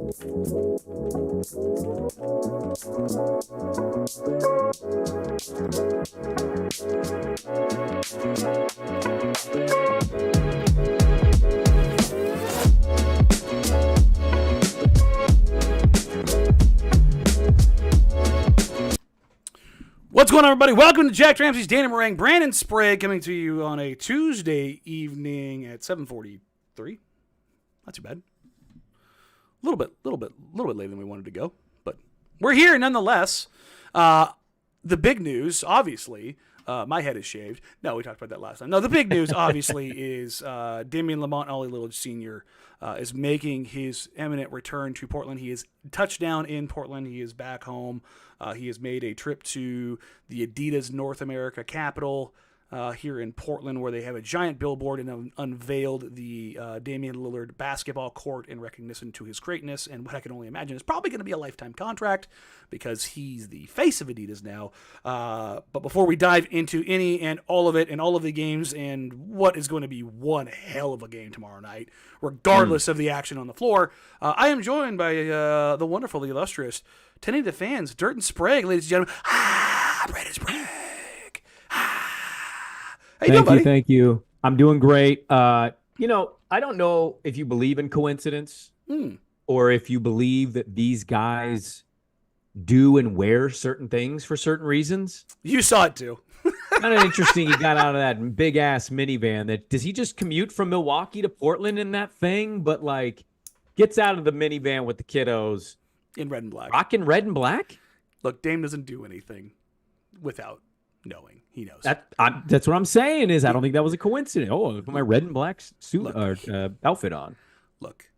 What's going on, everybody? Welcome to Jack Ramsays, Danny Marang Brandon Sprague, coming to you on a Tuesday evening at 7:43. Not too bad. A little bit later than we wanted to go, but we're here nonetheless. The big news, obviously, my head is shaved. No, we talked about that last time. No, the big news, obviously, is Damian Lillard Sr. Is making his imminent return to Portland. He is touchdown in Portland. He is back home. He has made a trip to the Adidas North America capital here in Portland, where they have a giant billboard and unveiled the Damian Lillard basketball court in recognition to his greatness. And what I can only imagine is probably going to be a lifetime contract because he's the face of Adidas now. But before we dive into any and all of it and all of the games and what is going to be one hell of a game tomorrow night, regardless of the action on the floor, I am joined by the wonderful, the illustrious, tending to fans, Dirt and Sprague, ladies and gentlemen. Brandon Sprague. How you doing, buddy? Thank you. I'm doing great. I don't know if you believe in coincidence or if you believe that these guys do and wear certain things for certain reasons. You saw it too. Kind of interesting. He got out of that big ass minivan. Does he just commute from Milwaukee to Portland in that thing? But like, gets out of the minivan with the kiddos in red and black. Rocking red and black. Look, Dame doesn't do anything without knowing. He knows. That's what I'm saying. I don't think that was a coincidence. Oh, I put my red and black suit outfit on. Look,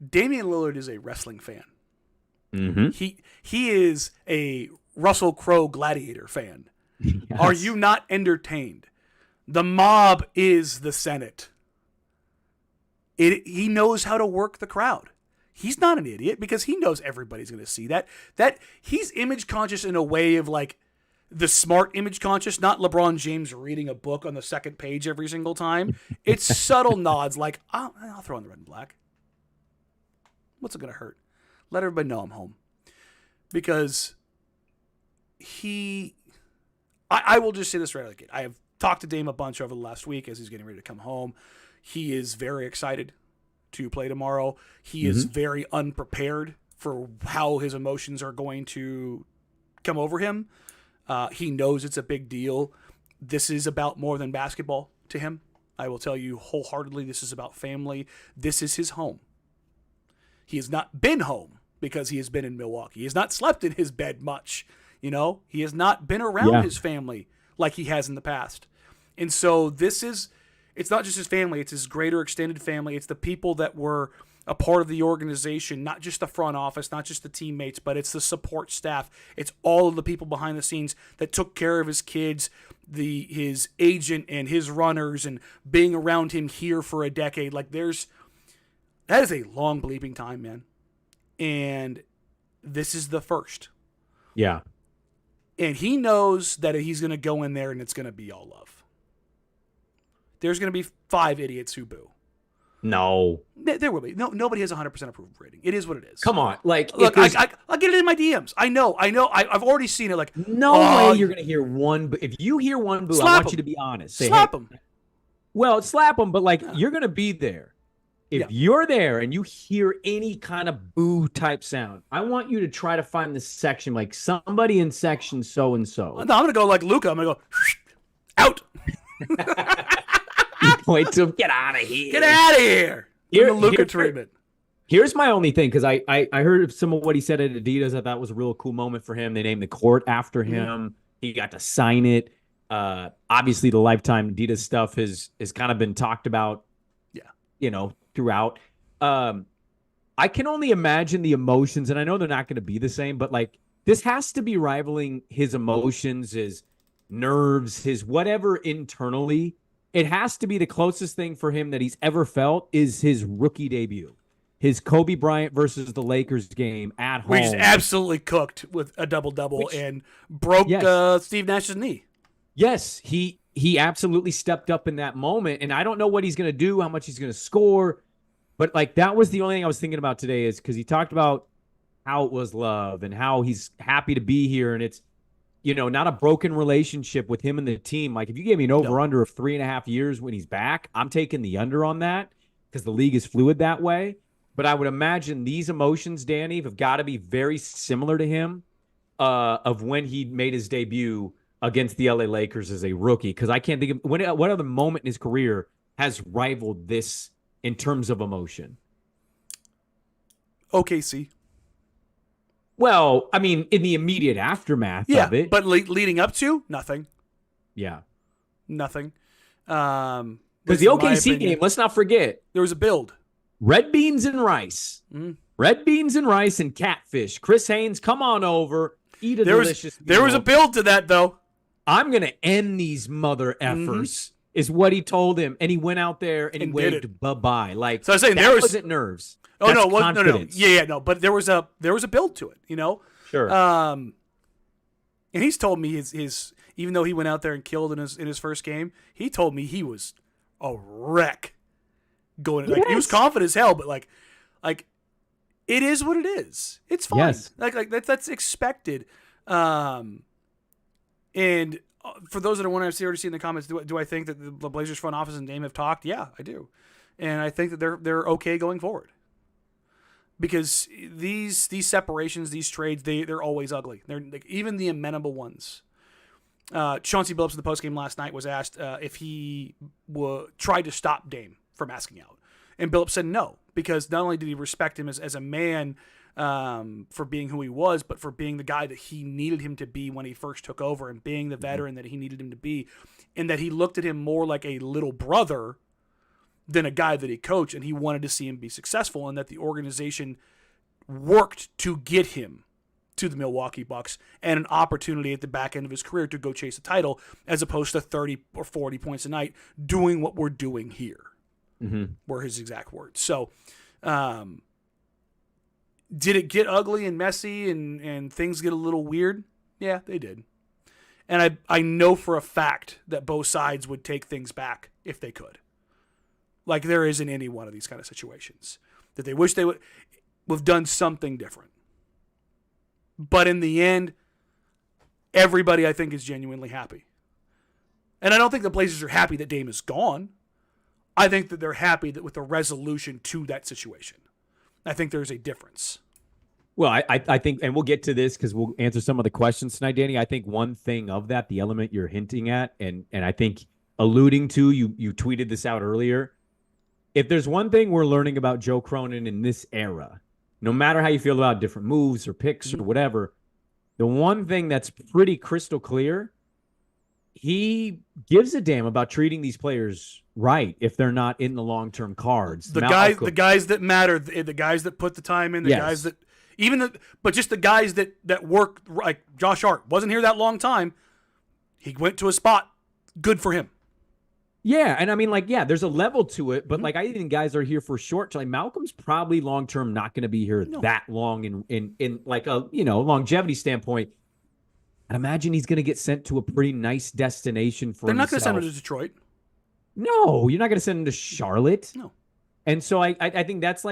Damian Lillard is a wrestling fan. Mm-hmm. He is a Russell Crowe gladiator fan. Yes. Are you not entertained? The mob is the Senate. He knows how to work the crowd. He's not an idiot because he knows everybody's going to see that. That he's image conscious in a way of like the smart image conscious, not LeBron James reading a book on the second page every single time. It's subtle nods like, I'll throw on the red and black. What's it going to hurt? Let everybody know I'm home. Because I will just say this right out of the gate. I have talked to Dame a bunch over the last week as he's getting ready to come home. He is very excited to play tomorrow. He is very unprepared for how his emotions are going to come over him. He knows it's a big deal. This is about more than basketball to him. I will tell you wholeheartedly, this is about family. This is his home. He has not been home because he has been in Milwaukee. He has not slept in his bed much. He has not been around his family like he has in the past. And so it's not just his family, it's his greater extended family. It's the people that were a part of the organization, not just the front office, not just the teammates, but it's the support staff. It's all of the people behind the scenes that took care of his kids, his agent and his runners, and being around him here for a decade. Like that is a long bleeping time, man. And this is the first. Yeah. And he knows that he's going to go in there and it's going to be all love. There's going to be 5 idiots who boo. No. There will be. No, nobody has 100% approval rating. It is what it is. Come on. Like, look, I'll get it in my DMs. I know. I've already seen it. Like, no way you're going to hear one boo. If you hear one boo, I want you to be honest. Say, slap them. Well, slap them, but like, you're going to be there. If you're there and you hear any kind of boo type sound, I want you to try to find the section, like somebody in section so-and-so. No, I'm going to go like Luca. I'm going to go, out. Point to him, get out of here. Get out of here. Give him the Luca treatment. Here's my only thing, because I heard of some of what he said at Adidas. I thought was a real cool moment for him. They named the court after him. He got to sign it. Obviously, the lifetime Adidas stuff has kind of been talked about, throughout. I can only imagine the emotions, and I know they're not going to be the same, but like this has to be rivaling his emotions, his nerves, his whatever internally. It has to be the closest thing for him that he's ever felt is his rookie debut. His Kobe Bryant versus the Lakers game at home. Where he's absolutely cooked with a double-double and broke Steve Nash's knee. Yes, he absolutely stepped up in that moment, and I don't know what he's going to do, how much he's going to score. But like that was the only thing I was thinking about today is because he talked about how it was love and how he's happy to be here. And it's, not a broken relationship with him and the team. Like if you gave me an over-under of 3.5 years when he's back, I'm taking the under on that because the league is fluid that way. But I would imagine these emotions, Danny, have got to be very similar to him of when he made his debut against the LA Lakers as a rookie. Because I can't think of what other moment in his career has rivaled this in terms of emotion. OKC. Well, I mean, in the immediate aftermath of it. But leading up to, nothing. Yeah. Nothing. Because the OKC game, let's not forget. There was a build. Red beans and rice. Red beans and rice and catfish. Chris Haynes, come on over. Eat a delicious meal. There was a build to that, though. I'm going to end these mother effers, is what he told him. And he went out there and he waved bye-bye. Like, so I was saying, that wasn't nerves. Oh, That's no. confidence. No. But there was a build to it, Sure. And he's told me his even though he went out there and killed in his first game, he told me he was a wreck going. Like, he was confident as hell, but like it is what it is. It's fine. Yes. Like that's expected. And for those that are wondering, I've already seen in the comments, do I think that the Blazers front office and Dame have talked? Yeah, I do. And I think that they're okay going forward. Because these separations, these trades, they're always ugly. They're like, even the amenable ones. Chauncey Billups in the postgame last night was asked if he tried to stop Dame from asking out. And Billups said no, because not only did he respect him as a man for being who he was, but for being the guy that he needed him to be when he first took over and being the veteran that he needed him to be. And that he looked at him more like a little brother than a guy that he coached, and he wanted to see him be successful, and that the organization worked to get him to the Milwaukee Bucks and an opportunity at the back end of his career to go chase a title, as opposed to 30 or 40 points a night doing what we're doing here, were his exact words. So did it get ugly and messy and things get a little weird? Yeah, they did. And I know for a fact that both sides would take things back if they could. Like there is in any one of these kind of situations that they wish they would have done something different. But in the end, everybody I think is genuinely happy. And I don't think the Blazers are happy that Dame is gone. I think that they're happy that with a resolution to that situation. I think there's a difference. Well, I think, and we'll get to this because we'll answer some of the questions tonight, Danny. I think one thing of that, the element you're hinting at, and I think alluding to, you tweeted this out earlier. If there's one thing we're learning about Joe Cronin in this era, no matter how you feel about different moves or picks or whatever, the one thing that's pretty crystal clear, he gives a damn about treating these players right if they're not in the long-term cards. The guys that matter, the guys that put the time in, the guys that but just the guys that work, like Josh Hart wasn't here that long time. He went to a spot. Good for him. Yeah, and I mean, there's a level to it, but I think guys are here for short term. Like Malcolm's probably long term not going to be here that long in like a longevity standpoint. I'd imagine he's going to get sent to a pretty nice destination for. They're not going to send him to Detroit. No, you're not going to send him to Charlotte. No, and so I think that's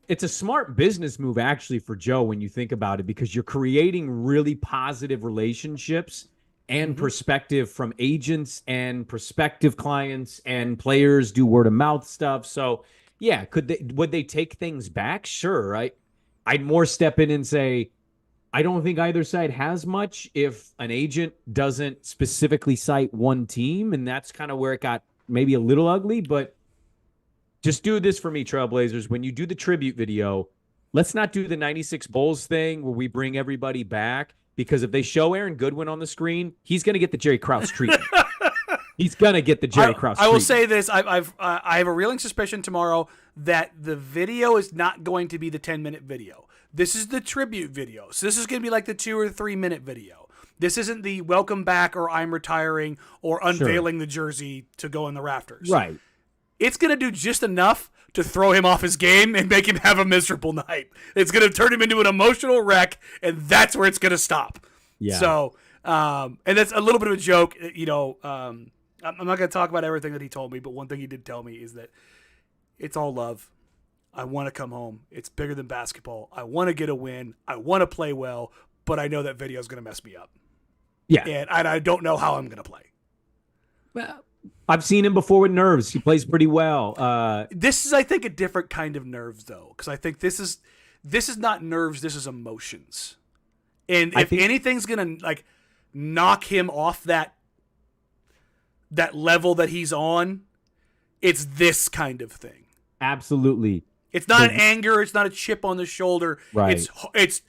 it's a smart business move actually for Joe when you think about it, because you're creating really positive relationships and perspective from agents and prospective clients, and players do word of mouth stuff. So yeah, would they take things back? Sure. I'd more step in and say, I don't think either side has much if an agent doesn't specifically cite one team, and that's kind of where it got maybe a little ugly. But just do this for me, Trailblazers. When you do the tribute video, let's not do the 96 Bulls thing where we bring everybody back. Because if they show Aaron Goodwin on the screen, he's going to get the Jerry Krause treatment. He's going to get the Jerry Krause treatment. I will say this. I have a reeling suspicion tomorrow that the video is not going to be the 10-minute video. This is the tribute video. So this is going to be like the 2 or 3 minute video. This isn't the welcome back or I'm retiring or unveiling the jersey to go in the rafters. Right. It's going to do just enough to throw him off his game and make him have a miserable night. It's going to turn him into an emotional wreck, and that's where it's going to stop. Yeah. So, and that's a little bit of a joke. I'm not going to talk about everything that he told me, but one thing he did tell me is that it's all love. I want to come home. It's bigger than basketball. I want to get a win. I want to play well, but I know that video is going to mess me up. Yeah. And I don't know how I'm going to play. Well, I've seen him before with nerves. He plays pretty well. This is, I think, a different kind of nerves, though, because I think this is not nerves. This is emotions. And if anything's going to like knock him off that level that he's on, it's this kind of thing. Absolutely. It's not an anger. It's not a chip on the shoulder. Right. It's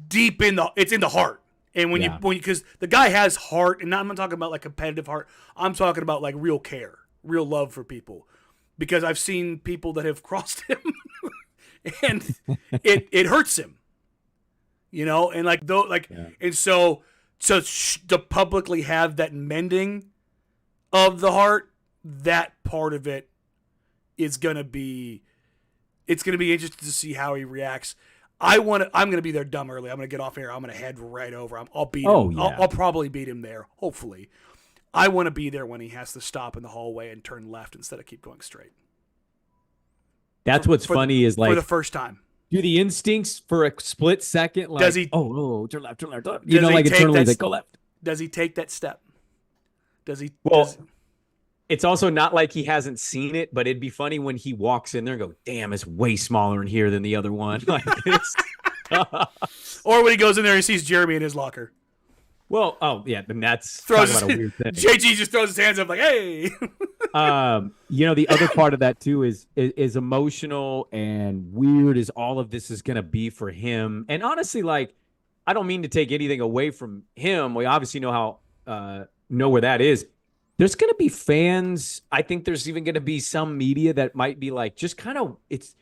deep in the heart. And when you because the guy has heart, and I'm not talking about like competitive heart. I'm talking about like real care, real love for people. Because I've seen people that have crossed him, and it hurts him. You know, and like though and so to publicly have that mending of the heart, that part of it is gonna be. It's going to be interesting to see how he reacts. I'm going to be there dumb early. I'm going to get off air. I'm going to head right over. I'll beat him. Yeah. I'll probably beat him there, hopefully. I want to be there when he has to stop in the hallway and turn left instead of keep going straight. That's what's funny is like for the first time. Do the instincts for a split second like does he, turn left. You know, like internally they go left. Does he take that step? Does he? It's also not like he hasn't seen it, but it'd be funny when he walks in there and go, damn, it's way smaller in here than the other one. Like or when he goes in there and sees Jeremy in his locker. Well, then that's talking about a weird thing. JG just throws his hands up like, hey. The other part of that too is emotional and weird as all of this is going to be for him. And honestly, like, I don't mean to take anything away from him. We obviously know where that is. There's going to be fans. I think there's even going to be some media that might be like, just kind of, it's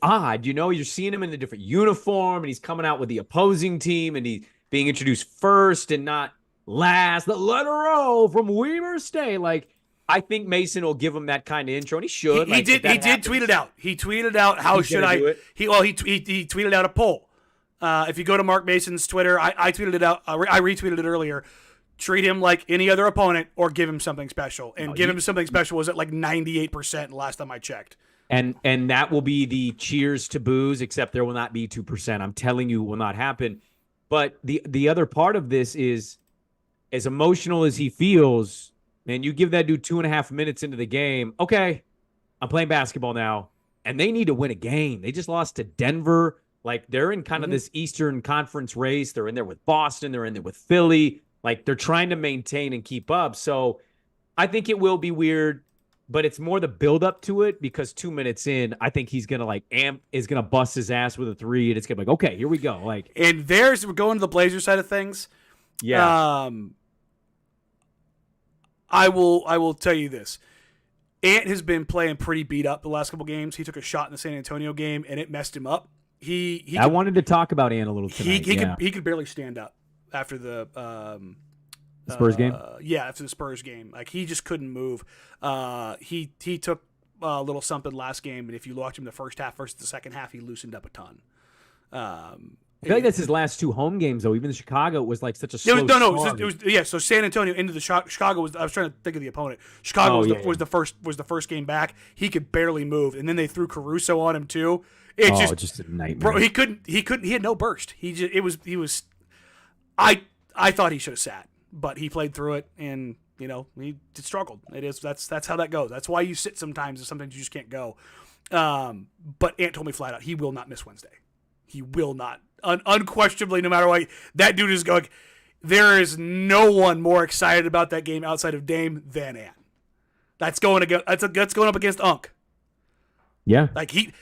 odd. You know, you're seeing him in a different uniform and he's coming out with the opposing team and he's being introduced first and not last. The letter O from Weber State. Like, I think Mason will give him that kind of intro, and he should. He did tweet it out. He tweeted out, how should I? He tweeted out a poll. If you go to Mark Mason's Twitter, I tweeted it out. I retweeted it earlier. Treat him like any other opponent or give him something special. And him something special was at like 98% last time I checked. And that will be the cheers to boos, except there will not be 2%. I'm telling you, it will not happen. But the other part of this is, as emotional as he feels, man, you give that dude 2.5 minutes into the game. Okay, I'm playing basketball now. And they need to win a game. They just lost to Denver. Like, they're in kind of this Eastern Conference race. They're in there with Boston. They're in there with Philly. Like, they're trying to maintain and keep up. So I think it will be weird, but it's more the build up to it, because 2 minutes in, I think he's going to is going to bust his ass with a three, and it's going to be like, okay, here we go. Like, and we're going to the Blazer side of things. Yeah. I will tell you this. Ant has been playing pretty beat up the last couple games. He took a shot in the San Antonio game and it messed him up. I wanted to talk about Ant a little tonight. He could barely stand up after the Spurs game? After the Spurs game. Like, he just couldn't move. He took a little something last game, and if you watch him the first half versus the second half, he loosened up a ton. I feel like that's his last 2 home games, though. Even in Chicago, it was like such a slow start. So San Antonio into the Chicago was. I was trying to think of the opponent. Chicago was the first game back. He could barely move, and then they threw Caruso on him too. Just a nightmare. Bro, he couldn't. He had no burst. He was. I thought he should have sat, but he played through it, and he struggled. That's how that goes. That's why you sit sometimes, and sometimes you just can't go. But Ant told me flat out he will not miss Wednesday. He will not. Unquestionably, no matter what, that dude is going. There is no one more excited about that game outside of Dame than Ant. That's going up against Unk. Yeah, like he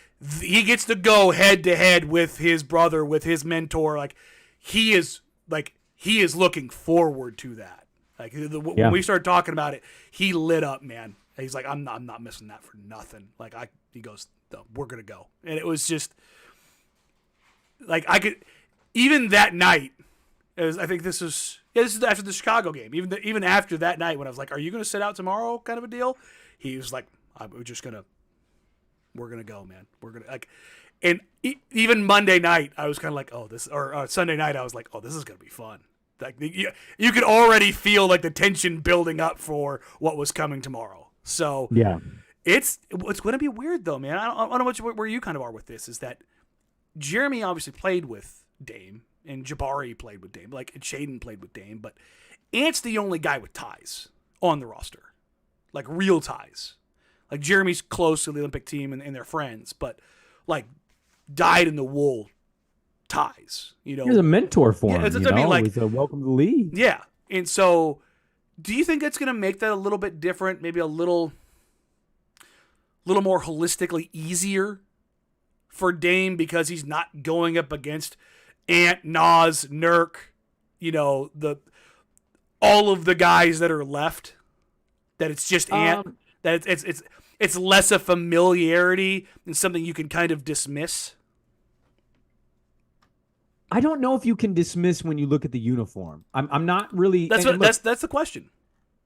gets to go head to head with his brother, with his mentor. Like he is looking forward to that. Like when we started talking about it, he lit up, man. He's like, I'm not missing that for nothing. Like he goes, no, we're gonna go, and it was just. Like, I could, even that night, I think this is after the Chicago game. Even after that night, when I was like, "Are you going to sit out tomorrow?" kind of a deal, he was like, we're gonna go, man. We're gonna like, and even Monday night, I was kind of like, "Oh, this," or Sunday night, I was like, "Oh, this is gonna be fun." Like you could already feel like the tension building up for what was coming tomorrow. So yeah, It's going to be weird though, man. I don't know where you kind of are with this. Is that Jeremy obviously played with Dame and Jabari played with Dame, like Shaden played with Dame, but Ant's the only guy with ties on the roster, like real ties. Like Jeremy's close to the Olympic team and they're friends, but like dyed in the wool ties. You know, he's a mentor for him. It's like he's a welcome to the league. Yeah, and so do you think that's going to make that a little bit different? Maybe a little more holistically easier for Dame because he's not going up against Ant, Nas, Nurk, you know, all of the guys that are left. That it's just Ant. That it's less a familiarity and something you can kind of dismiss. I don't know if you can dismiss when you look at the uniform. I'm not really. That's the question.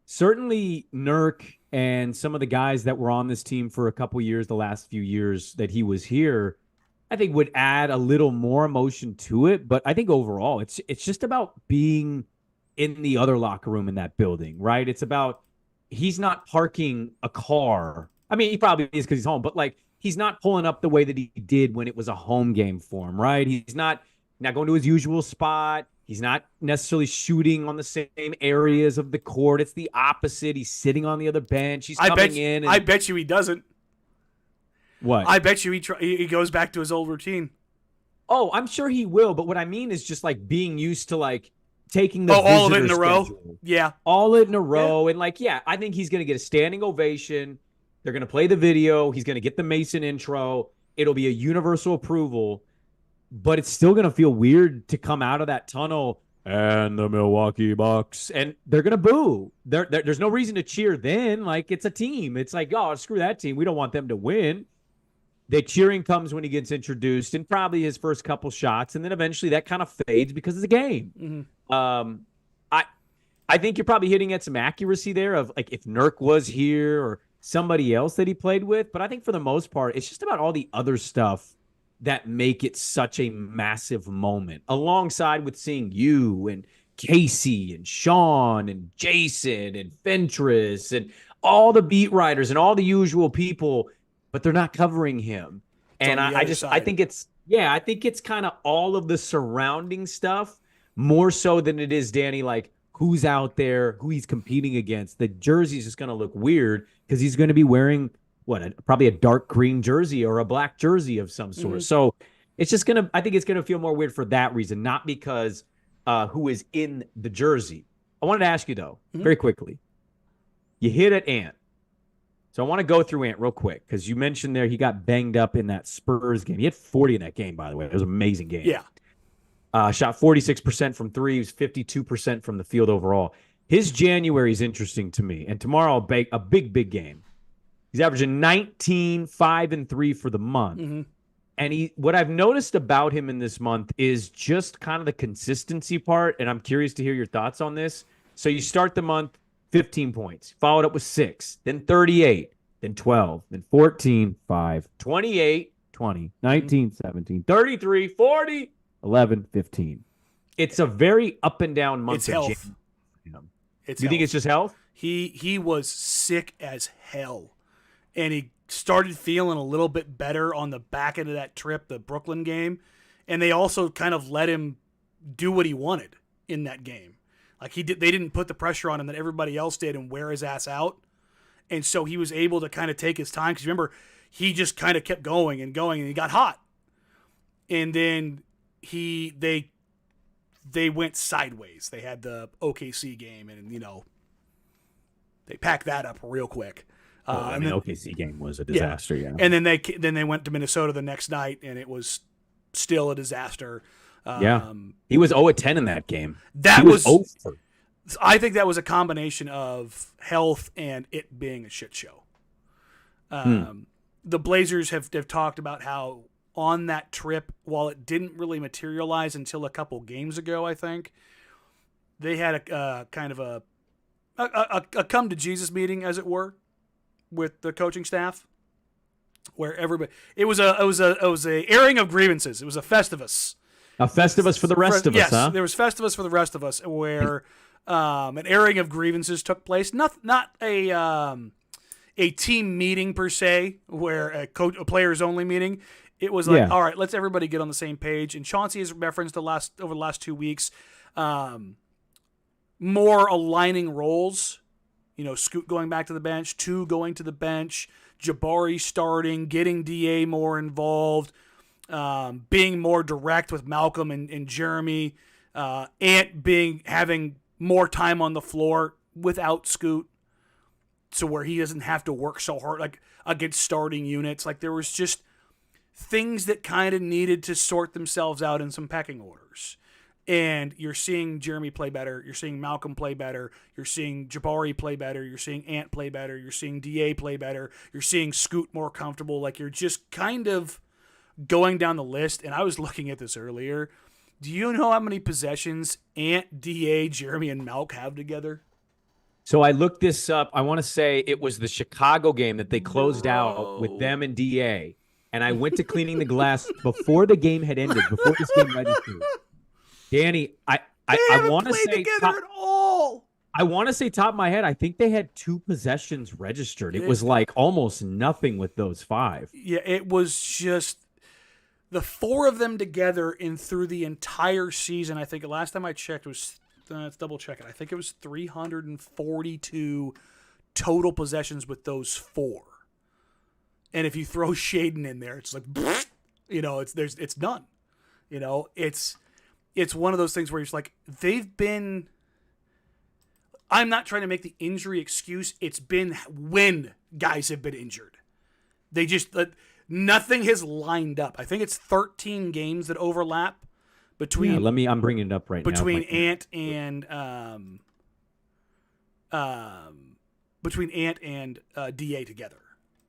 Certainly, Nurk and some of the guys that were on this team for a couple years, the last few years that he was here, I think would add a little more emotion to it. But I think overall, it's just about being in the other locker room in that building, right? It's about he's not parking a car. I mean, he probably is because he's home, but like he's not pulling up the way that he did when it was a home game for him, right? He's not going to his usual spot. He's not necessarily shooting on the same areas of the court. It's the opposite. He's sitting on the other bench. He's coming in. I bet you he doesn't. What? I bet you he goes back to his old routine. Oh, I'm sure he will. But what I mean is just like being used to like taking all of it in a row. Yeah. All it in a row. Yeah. And like, yeah, I think he's going to get a standing ovation. They're going to play the video. He's going to get the Mason intro. It'll be a universal approval. But it's still going to feel weird to come out of that tunnel and the Milwaukee Bucks, and they're going to boo. There's no reason to cheer then. Like, it's a team. It's like, oh, screw that team. We don't want them to win. The cheering comes when he gets introduced and probably his first couple shots, and then eventually that kind of fades because it's a game. Mm-hmm. I think you're probably hitting at some accuracy there of, like, if Nurk was here or somebody else that he played with. But I think for the most part, it's just about all the other stuff that make it such a massive moment, alongside with seeing you and Casey and Sean and Jason and Fentress and all the beat writers and all the usual people, but they're not covering him. And I think it's kind of all of the surrounding stuff more so than it is, Danny, like who's out there, who he's competing against. The jersey's just going to look weird because he's going to be wearing probably a dark green jersey or a black jersey of some sort. Mm-hmm. So it's just I think it's going to feel more weird for that reason, not because who is in the jersey. I wanted to ask you, though, very quickly. You hit at Ant. So I want to go through Ant real quick because you mentioned there he got banged up in that Spurs game. He had 40 in that game, by the way. It was an amazing game. Yeah. Shot 46% from three. He was 52% from the field overall. His January is interesting to me. And tomorrow, a big game. He's averaging 19, 5, and 3 for the month. Mm-hmm. And what I've noticed about him in this month is just kind of the consistency part, and I'm curious to hear your thoughts on this. So you start the month, 15 points, followed up with 6, then 38, then 12, then 14, 5, 28, 20, 19, 17, 33, 40, 11, 15. It's a very up and down month. It's health. You think it's just health? He was sick as hell. And he started feeling a little bit better on the back end of that trip, the Brooklyn game. And they also kind of let him do what he wanted in that game. Like they didn't put the pressure on him that everybody else did and wear his ass out. And so he was able to kind of take his time. Because remember, he just kind of kept going and he got hot. And then they went sideways. They had the OKC game and, they packed that up real quick. OKC game was a disaster, yeah. And then they went to Minnesota the next night, and it was still a disaster. He was 0-10 in that game. I think that was a combination of health and it being a shit show. The Blazers have talked about how on that trip, while it didn't really materialize until a couple games ago, I think they had a kind of a come to Jesus meeting, as it were, with the coaching staff, where everybody it was a airing of grievances. It was a Festivus. A Festivus for the rest of us, huh? There was Festivus for the rest of us, where an airing of grievances took place. Not a a team meeting per se, where a players only meeting. It was like, all right, let's everybody get on the same page. And Chauncey has referenced over the last 2 weeks, more aligning roles. Scoot going back to the bench, 2 going to the bench, Jabari starting, getting DA more involved, being more direct with Malcolm and Jeremy, Ant having more time on the floor without Scoot, so where he doesn't have to work so hard like against starting units. Like there was just things that kind of needed to sort themselves out in some pecking orders. And you're seeing Jeremy play better. You're seeing Malcolm play better. You're seeing Jabari play better. You're seeing Ant play better. You're seeing DA play better. You're seeing Scoot more comfortable. Like you're just kind of going down the list. And I was looking at this earlier. Do you know how many possessions Ant, DA, Jeremy, and Malk have together? So I looked this up. I want to say it was the Chicago game that they closed out with them and DA. And I went to cleaning the glass before the game had ended, before this game registered. Danny, I want to say together at all. I want to say top of my head, I think they had 2 possessions registered. It was like almost nothing with those 5. Yeah, it was just the 4 of them together and through the entire season. I think the last time I checked was let's double check it. I think it was 342 total possessions with those 4. And if you throw Shaden in there, it's like it's none. It's one of those things where you're just like, they've been. I'm not trying to make the injury excuse. It's been when guys have been injured. They just nothing has lined up. I think it's 13 games that overlap between. Yeah, I'm bringing it up right between now. Ant and DA together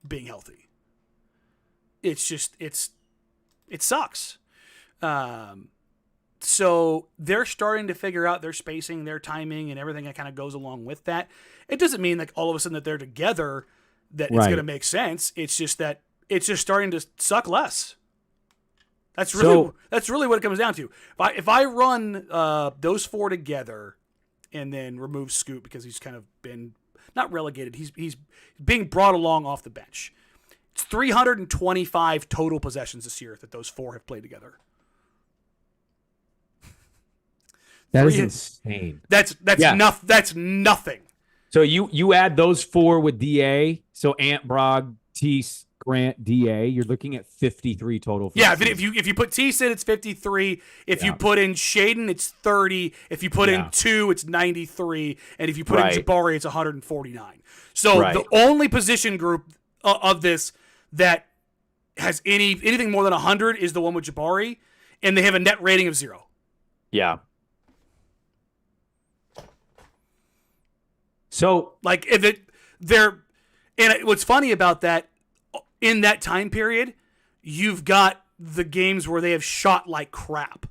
being healthy. It's just it sucks. So they're starting to figure out their spacing, their timing, and everything that kind of goes along with that. It doesn't mean like all of a sudden that they're together that it's going to make sense. It's just that it's just starting to suck less. That's really what it comes down to. If I run those 4 together and then remove Scoot because he's kind of been not relegated, he's being brought along off the bench. It's 325 total possessions this year that those 4 have played together. That is insane. That's nothing. So you add those 4 with DA, so Ant, Brog, Tease, Grant, DA, you're looking at 53 total. Yeah, if you put Tease in, it's 53. If you put in Shaden, it's 30. If you put in 2, it's 93. And if you put in Jabari, it's 149. So the only position group of this that has anything more than 100 is the one with Jabari, and they have a net rating of 0. Yeah. So, like, what's funny about that, in that time period, you've got the games where they have shot like crap.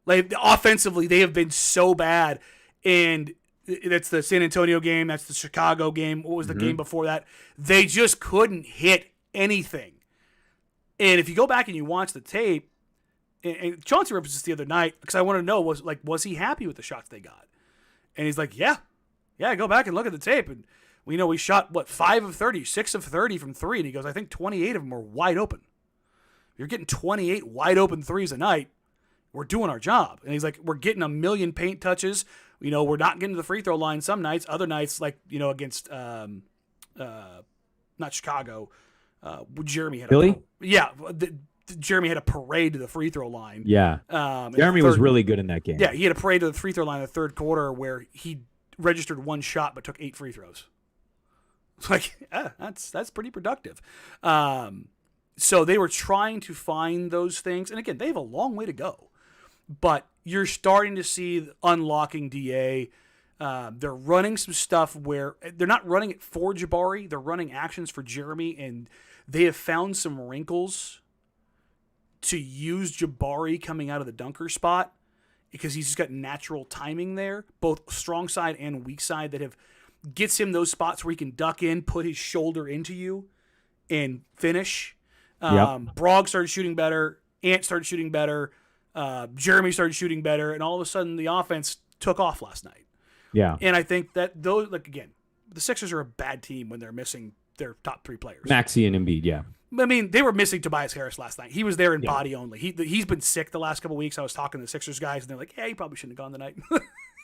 Like, offensively, they have been so bad. And that's the San Antonio game. That's the Chicago game. What was the game before that? They just couldn't hit anything. And if you go back and you watch the tape, and Chauncey referenced this the other night, because I want to know, was he happy with the shots they got? And he's like, yeah, go back and look at the tape. And we shot, 5 of 30, 6 of 30 from 3. And he goes, I think 28 of them were wide open. If you're getting 28 wide open threes a night, we're doing our job. And he's like, we're getting a million paint touches. We're not getting to the free throw line some nights. Other nights, like, against not Chicago, Jeremy had Philly? Jeremy had a parade to the free throw line. Yeah. Jeremy was really good in that game. Yeah, he had a parade to the free throw line in the third quarter where he registered 1 shot but took 8 free throws. It's like, that's pretty productive. So they were trying to find those things. And again, they have a long way to go. But you're starting to see unlocking DA. They're running some stuff where they're not running it for Jabari. They're running actions for Jeremy. And they have found some wrinkles to use Jabari coming out of the dunker spot because he's just got natural timing there, both strong side and weak side, that gets him those spots where he can duck in, put his shoulder into you, and finish. Brog started shooting better. Ant started shooting better. Jeremy started shooting better. And all of a sudden, the offense took off last night. Yeah. And I think that those, like, again, The Sixers are a bad team when they're missing their top 3 players. Maxey and Embiid, yeah. I mean, they were missing Tobias Harris last night. He was there in body only. He's been sick the last couple of weeks. I was talking to the Sixers guys, and they're like, "Yeah, he probably shouldn't have gone tonight."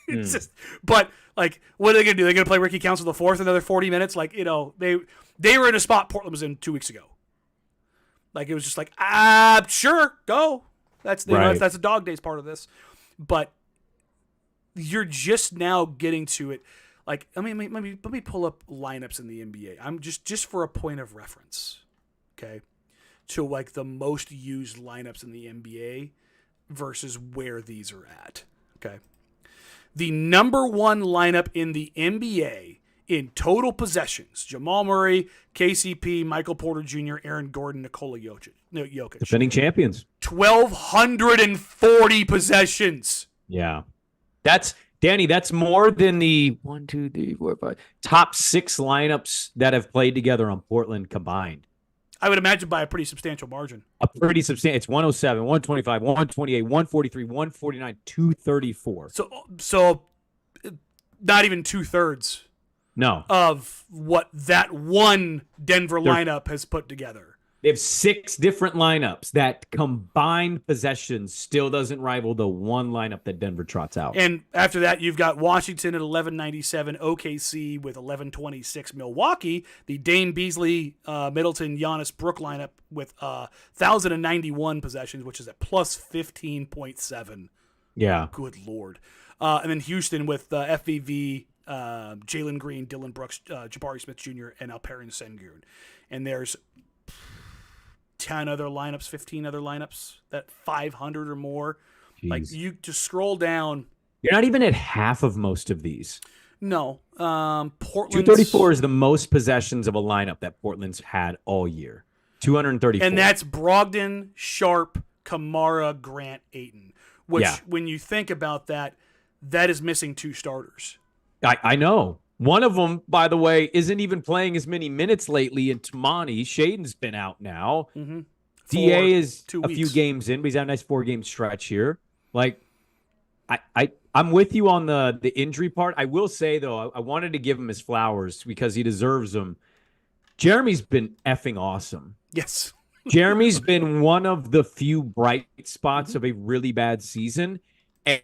It's just, but like, what are they gonna do? They're gonna play Ricky Council the fourth another 40 minutes? Like, they were in a spot Portland was in 2 weeks ago. Like, it was just like, sure, go. That's that's a dog days part of this, but you're just now getting to it. Like, I mean, let me pull up lineups in the NBA. I'm just for a point of reference. Okay, to like the most used lineups in the NBA versus where these are at. Okay, the number 1 lineup in the NBA in total possessions: Jamal Murray, KCP, Michael Porter Jr., Aaron Gordon, Nikola Jokic. Defending champions. 1,240 possessions. Yeah, that's Danny. That's more than the 1, 2, 3, 4, 5 top 6 lineups that have played together on Portland combined. I would imagine by a pretty substantial margin. A pretty substantial. It's 107, 125, 128, 143, 149, 234. So not even 2/3. No. Of what that one Denver lineup has put together. They have 6 different lineups. That combined possessions still doesn't rival the one lineup that Denver trots out. And after that, you've got Washington at 1197, OKC with 1126, Milwaukee, the Dame Beasley, Middleton, Giannis, Brook lineup with 1,091 possessions, which is at plus 15.7. Yeah. Good Lord. And then Houston with FVV, Jalen Green, Dylan Brooks, Jabari Smith Jr., and Alperen Sengun. And there's 10 other lineups, 15 other lineups, that 500 or more. Jeez. Like, you just scroll down. You're not even at half of most of these. No. Portland's 234 is the most possessions of a lineup that Portland's had all year. 234. And that's Brogdon, Sharp, Kamara, Grant, Ayton. Which, when you think about that, that is missing 2 starters. I know. One of them, by the way, isn't even playing as many minutes lately in Tamani. Shaden's been out now. Mm-hmm. DA is 2 a weeks. few games in, but he's had a nice 4-game stretch here. Like, I'm with you on the injury part. I will say, though, I wanted to give him his flowers because he deserves them. Jeremy's been effing awesome. Yes. Jeremy's been one of the few bright spots of a really bad season.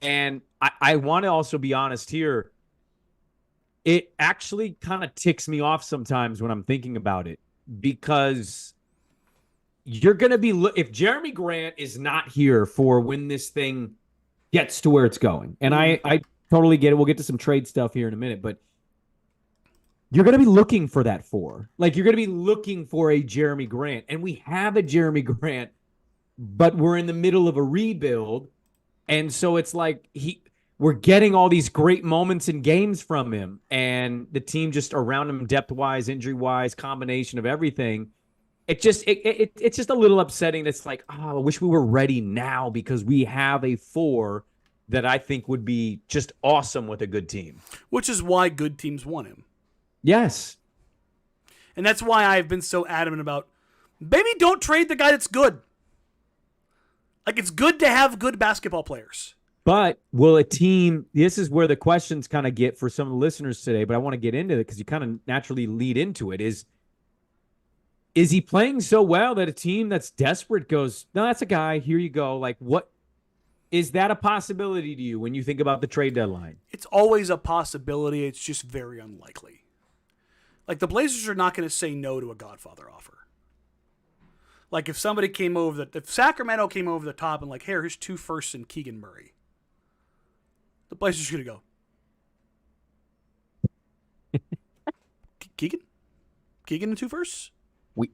And I want to also be honest here. It actually kind of ticks me off sometimes when I'm thinking about it, because you're going to be if Jeremy Grant is not here for when this thing gets to where it's going. And I totally get it. We'll get to some trade stuff here in a minute, but you're going to be looking for that 4. Like, you're going to be looking for a Jeremy Grant, and we have a Jeremy Grant, but we're in the middle of a rebuild. And so it's like we're getting all these great moments in games from him, and the team just around him, depth-wise, injury-wise, combination of everything. It's just a little upsetting. It's like, I wish we were ready now, because we have a 4 that I think would be just awesome with a good team. Which is why good teams want him. Yes. And that's why I've been so adamant about, maybe don't trade the guy that's good. Like, it's good to have good basketball players. But will a team, this is where the questions kind of get for some of the listeners today, but I want to get into it because you kind of naturally lead into it, is he playing so well that a team that's desperate goes, no, that's a guy, here you go. Like, what, is that a possibility to you when you think about the trade deadline? It's always a possibility. It's just very unlikely. Like, the Blazers are not going to say no to a Godfather offer. Like, if somebody came over, if Sacramento came over the top and like, hey, here's 2 firsts and Keegan Murray, the Blazers are going to go, Keegan and 2 firsts? We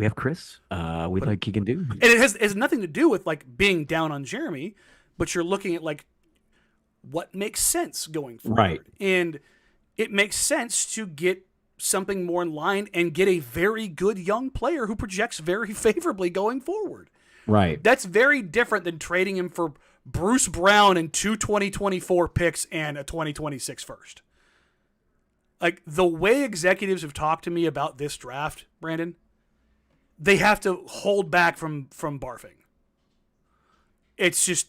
have Chris. We'd like Keegan do. And it has nothing to do with like being down on Jeremy, but you're looking at like what makes sense going forward. Right. And it makes sense to get something more in line and get a very good young player who projects very favorably going forward. Right. That's very different than trading him for Bruce Brown and 2 2024 picks and a 2026 first. Like, the way executives have talked to me about this draft, Brandon, they have to hold back from barfing. It's just,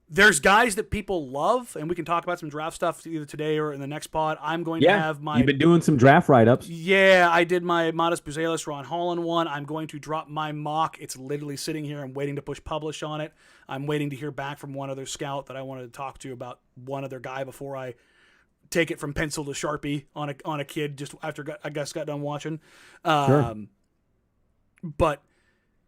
There's guys that people love, and we can talk about some draft stuff either today or in the next pod. I'm going to have my... You've been doing some draft write-ups. Yeah, I did my Modest Buzelis, Ron Holland one. I'm going to drop my mock. It's literally sitting here. I'm waiting to push publish on it. I'm waiting to hear back from one other scout that I wanted to talk to about one other guy before I take it from pencil to Sharpie on a kid just after I guess got done watching. Sure. But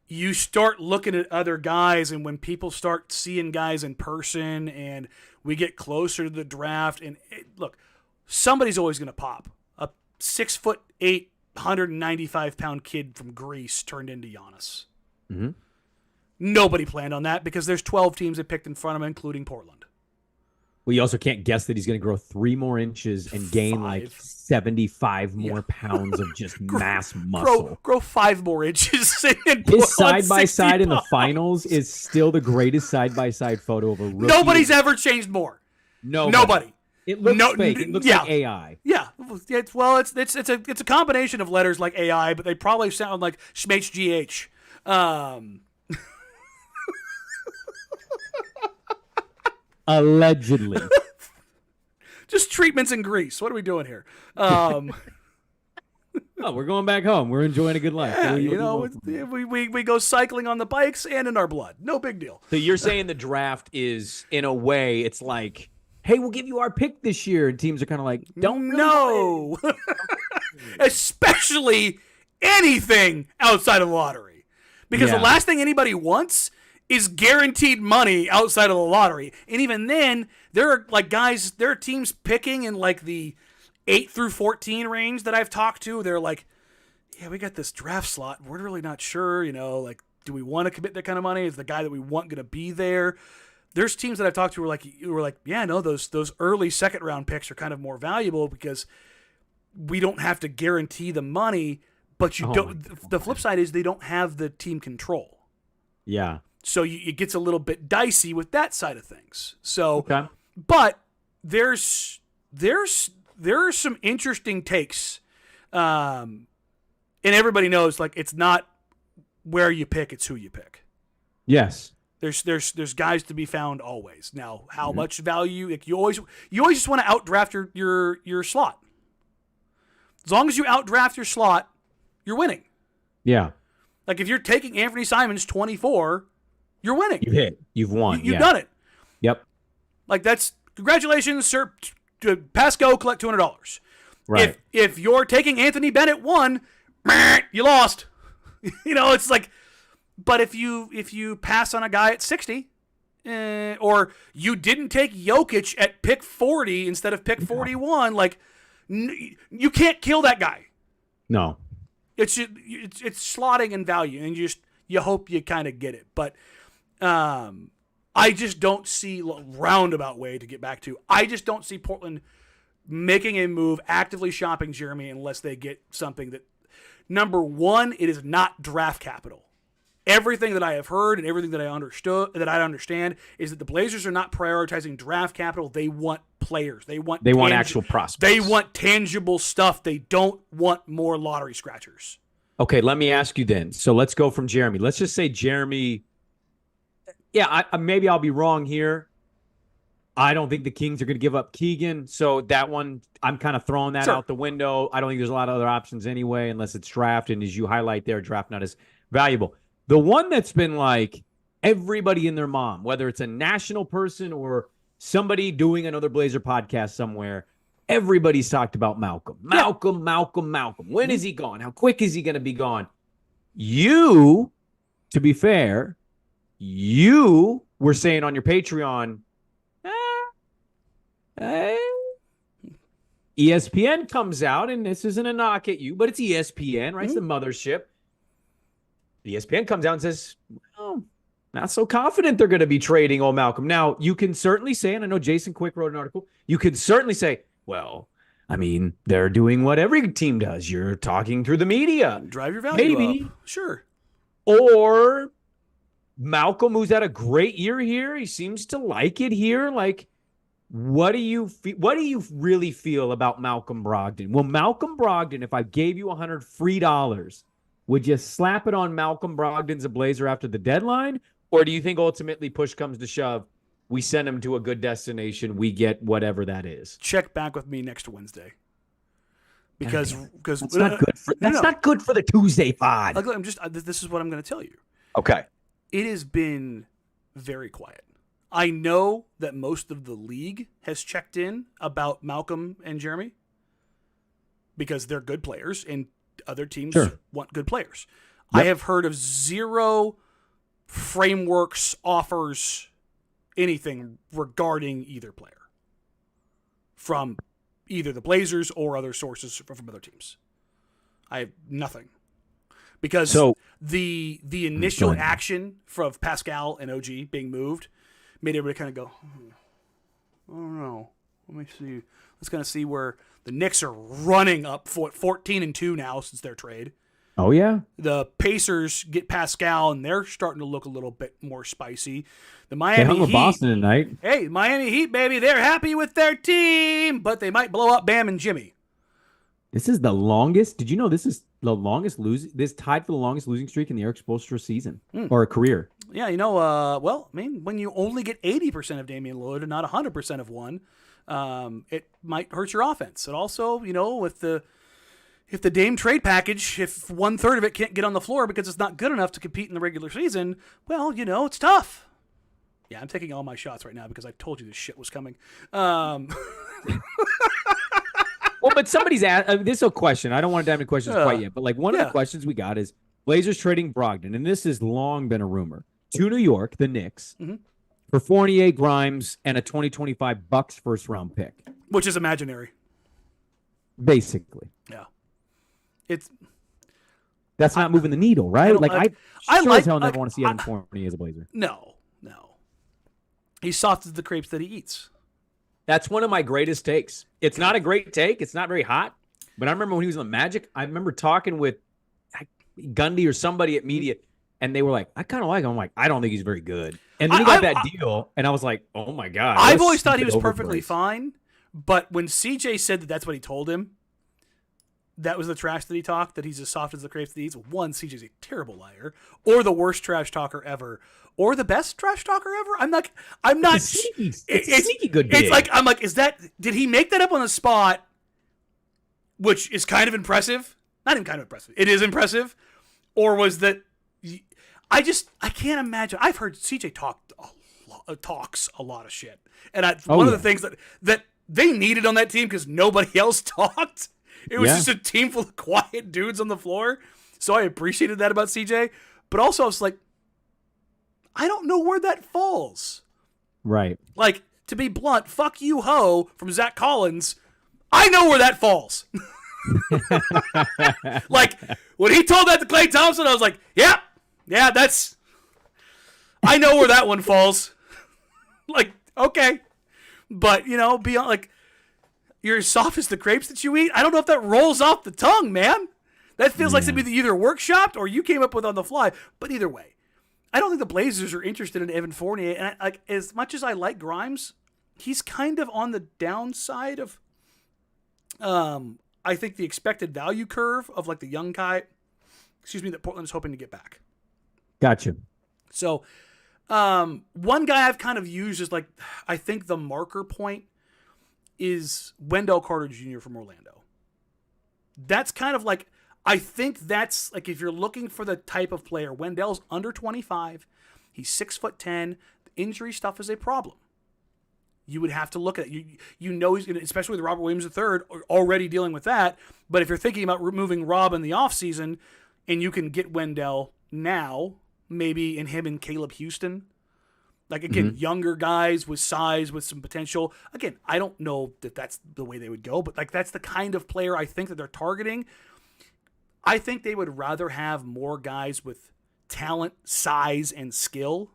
you start looking at other guys, and when people start seeing guys in person and we get closer to the draft, and look, somebody's always going to pop. A 6'8", 195-pound kid from Greece turned into Giannis. Mm-hmm. Nobody planned on that because there's 12 teams that picked in front of him, including Portland. Well, you also can't guess that he's going to grow 3 more inches and gain like 75 more pounds of just mass muscle. Grow 5 more inches. His side-by-side in the finals is still the greatest side-by-side photo of a rookie. Nobody's ever changed more. Nobody. It looks fake. It looks like AI. Yeah. It's a combination of letters like AI, but they probably sound like SMHGH. Allegedly. Just treatments in Greece. What are we doing here? Oh, we're going back home. We're enjoying a good life. Yeah, we go cycling on the bikes and in our blood. No big deal. So you're saying the draft is, in a way, it's like, hey, we'll give you our pick this year. And teams are kind of like, don't know. Especially anything outside of the lottery. Because the last thing anybody wants is guaranteed money outside of the lottery. And even then, there are teams picking in like the 8 through 14 range that I've talked to. They're like, yeah, we got this draft slot. We're really not sure, like, do we want to commit that kind of money? Is the guy that we want going to be there? There's teams that I've talked to who were like, yeah, no, those early second round picks are kind of more valuable because we don't have to guarantee the money, but you don't. The flip side is they don't have the team control. Yeah. So it gets a little bit dicey with that side of things. So, but there are some interesting takes, and everybody knows like it's not where you pick, it's who you pick. Yes, there's guys to be found always. Now, how much value? Like you always just want to outdraft your slot. As long as you outdraft your slot, you're winning. Yeah. Like if you're taking Anthony Simons 24. You're winning. You hit. You've won. You've done it. Yep. Like that's congratulations, sir. Pass go, collect $200. Right. If you're taking Anthony Bennett 1, you lost. It's like, but if you pass on a guy at 60, or you didn't take Jokic at pick 40 instead of pick 41, like you can't kill that guy. No. It's slotting and value, and you hope you kind of get it, but. I just don't see roundabout way to get back to. I just don't see Portland making a move, actively shopping Jeremy unless they get something that, number one, it is not draft capital. Everything that I have heard and everything that I understand is that the Blazers are not prioritizing draft capital. They want players. They want actual prospects. They want tangible stuff. They don't want more lottery scratchers. Okay, let me ask you then. So let's go from Jeremy. Let's just say Jeremy. Yeah, maybe I'll be wrong here. I don't think the Kings are going to give up Keegan. So that one, I'm kind of throwing that out the window. I don't think there's a lot of other options anyway, unless it's draft. And as you highlight there, draft not as valuable. The one that's been like everybody and their mom, whether it's a national person or somebody doing another Blazer podcast somewhere, everybody's talked about Malcolm. Malcolm. When is he gone? How quick is he going to be gone? You, to be fair, you were saying on your Patreon, ESPN comes out, and this isn't a knock at you, but it's ESPN, right? It's the mothership. ESPN comes out and says, well, not so confident they're going to be trading old Malcolm. Now, you can certainly say, and I know Jason Quick wrote an article, you can certainly say, well, I mean, they're doing what every team does. You're talking through the media. Drive your value Maybe. up. Sure. Or Malcolm, who's had a great year here, he seems to like it here. Like, what do you really feel about Malcolm Brogdon? Well, Malcolm Brogdon, if I gave you $100 free, would you slap it on Malcolm Brogdon's a Blazer after the deadline? Or do you think ultimately push comes to shove, We send him to a good destination. We get whatever that is. Check back with me next Wednesday. Because that's not good for not good for the Tuesday pod. This is what I'm going to tell you. Okay. It has been very quiet. I know that most of the league has checked in about Malcolm and Jeremy because they're good players and other teams want good players. Yep. I have heard of zero frameworks, offers, anything regarding either player from either the Blazers or other sources from other teams. I have nothing. Because the initial action from Pascal and OG being moved made everybody kind of go, I don't know. Let me see. Let's kind of see where the Knicks are running up for 14-2 now since their trade. Oh, yeah. The Pacers get Pascal, and they're starting to look a little bit more spicy. The Miami Heat. They hung with Boston tonight. Hey, Miami Heat, baby, they're happy with their team, but they might blow up Bam and Jimmy. This is the longest. Did you know this is the longest this tied for the longest losing streak in the Eric Spoelstra season or a career? Yeah, when you only get 80% of Damian Lillard and not 100% of one, it might hurt your offense. And also, if the Dame trade package, if 1/3 of it can't get on the floor because it's not good enough to compete in the regular season, well, it's tough. Yeah, I'm taking all my shots right now because I told you this shit was coming. Well, but somebody's asked, this is a question. I don't want to dive into questions quite yet, but one of the questions we got is Blazers trading Brogdon, and this has long been a rumor, to New York, the Knicks, for Fournier, Grimes, and a 2025 Bucks first-round pick. Which is imaginary. Basically. Yeah. That's not moving the needle, right? I sure as hell never want to see Evan Fournier as a Blazer. No. He's soft as the crepes that he eats. That's one of my greatest takes. It's not a great take. It's not very hot. But I remember when he was on the Magic, I remember talking with Gundy or somebody at media, and they were like, I kind of like him. I'm like, I don't think he's very good. And then he got that deal, and I was like, oh, my God. I've always thought he was perfectly fine. But when CJ said that that's what he told him, that was the trash that he talked, that he's as soft as the crepes that he eats. One, CJ's a terrible liar, or the worst trash talker ever, or the best trash talker ever. I'm not. It's a sneaky good dig. I'm like, did he make that up on the spot? Which is kind of impressive. Not even kind of impressive. It is impressive. Or was that? I can't imagine. I've heard CJ talks a lot of shit, and one of the things that they needed on that team because nobody else talked. It was just a team full of quiet dudes on the floor. So I appreciated that about CJ. But also I was like, I don't know where that falls. Right. To be blunt, fuck you, ho, from Zach Collins. I know where that falls. When he told that to Klay Thompson, I was like, yeah, I know where that one falls. Okay. But, beyond, you're as soft as the grapes that you eat. I don't know if that rolls off the tongue, man. That feels like something that you either workshopped or you came up with on the fly. But either way, I don't think the Blazers are interested in Evan Fournier. And as much as I like Grimes, he's kind of on the downside of, I think, the expected value curve of the young guy, that Portland is hoping to get back. Gotcha. So, one guy I've kind of used as I think the marker point is Wendell Carter Jr. from Orlando. That's kind of I think that's if you're looking for the type of player, Wendell's under 25. He's 6'10". The injury stuff is a problem. You would have to look at it. He's going to, especially with Robert Williams III already dealing with that. But if you're thinking about removing Rob in the offseason and you can get Wendell now, maybe in him and Caleb Houston, younger guys with size, with some potential. Again, I don't know that that's the way they would go, but that's the kind of player I think that they're targeting. I think they would rather have more guys with talent, size, and skill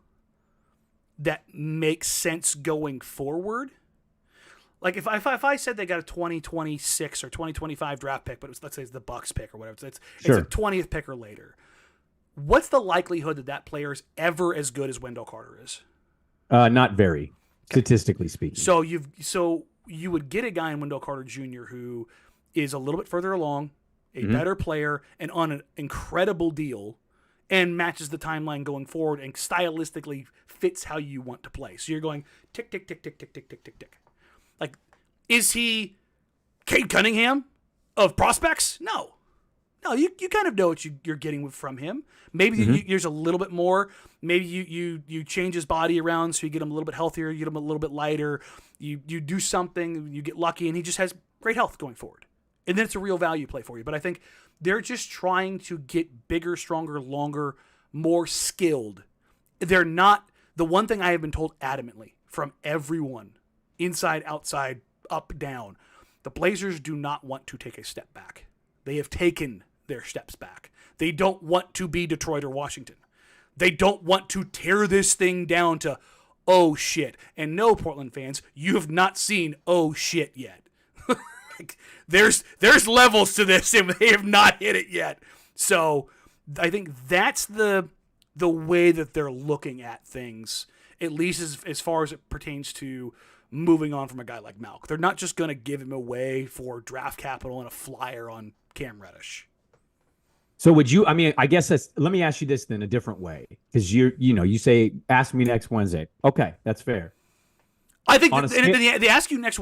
that makes sense going forward. If I said they got a 2026 or 2025 draft pick, but let's say it's the Bucks pick or whatever, it's a 20th pick or later. What's the likelihood that player is ever as good as Wendell Carter is? Not very, statistically speaking. So you would get a guy in Wendell Carter Jr. who is a little bit further along, a better player, and on an incredible deal, and matches the timeline going forward and stylistically fits how you want to play. So you're going tick, tick, tick, tick, tick, tick, tick, tick, tick. Like, is he Cade Cunningham of prospects? No. No, you kind of know what you're getting from him. Maybe there's a little bit more. Maybe you change his body around so you get him a little bit healthier, you get him a little bit lighter. You do something, you get lucky, and he just has great health going forward. And then it's a real value play for you. But I think they're just trying to get bigger, stronger, longer, more skilled. They're not – the one thing I have been told adamantly from everyone, inside, outside, up, down, the Blazers do not want to take a step back. They have taken their steps back. They don't want to be Detroit or Washington. They don't want to tear this thing down to, oh, shit. And no, Portland fans, you have not seen oh, shit yet. Like, there's levels to this, and they have not hit it yet. So I think that's the way that they're looking at things, at least as far as it pertains to moving on from a guy like Malk. They're not just going to give him away for draft capital and a flyer on Cam Reddish. So would you, I mean, I guess let me ask you this then a different way. Because you say, ask me next Wednesday. Okay, that's fair. I think the ask me next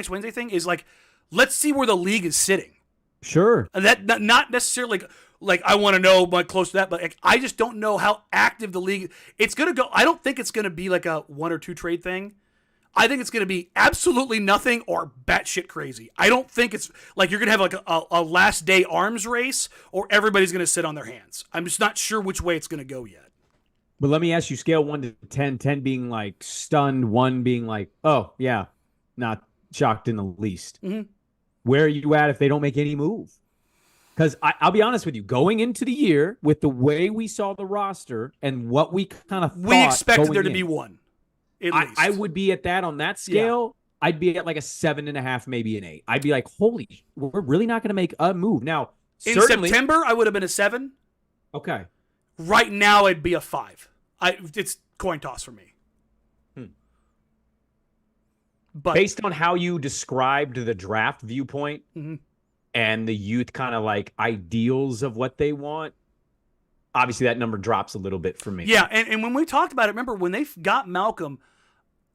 Wednesday thing is like, let's see where the league is sitting. Sure. And that not necessarily like I want to know much close to that, but like, I just don't know how active the league. It's going to go. I don't think it's going to be like a 1 or 2 trade thing. I think it's going to be absolutely nothing or batshit crazy. I don't think it's like you're going to have like a last day arms race or everybody's going to sit on their hands. I'm just not sure which way it's going to go yet. But let me ask you, scale 1 to 10, 10 being like stunned, 1 being like, oh, yeah, not shocked in the least. Mm-hmm. Where are you at if they don't make any move? Because I'll be honest with you, going into the year with the way we saw the roster and what we kind of thought we expected there to be one. I would be at that on that scale. Yeah. I'd be at like a 7.5, maybe an 8. I'd be like, holy, we're really not going to make a move. Now, in September, I would have been a 7. Okay. Right now, I'd be a 5. It's coin toss for me. But based on how you described the draft viewpoint and the youth kind of like ideals of what they want, obviously that number drops a little bit for me. Yeah, and when we talked about it, remember when they got Malcolm,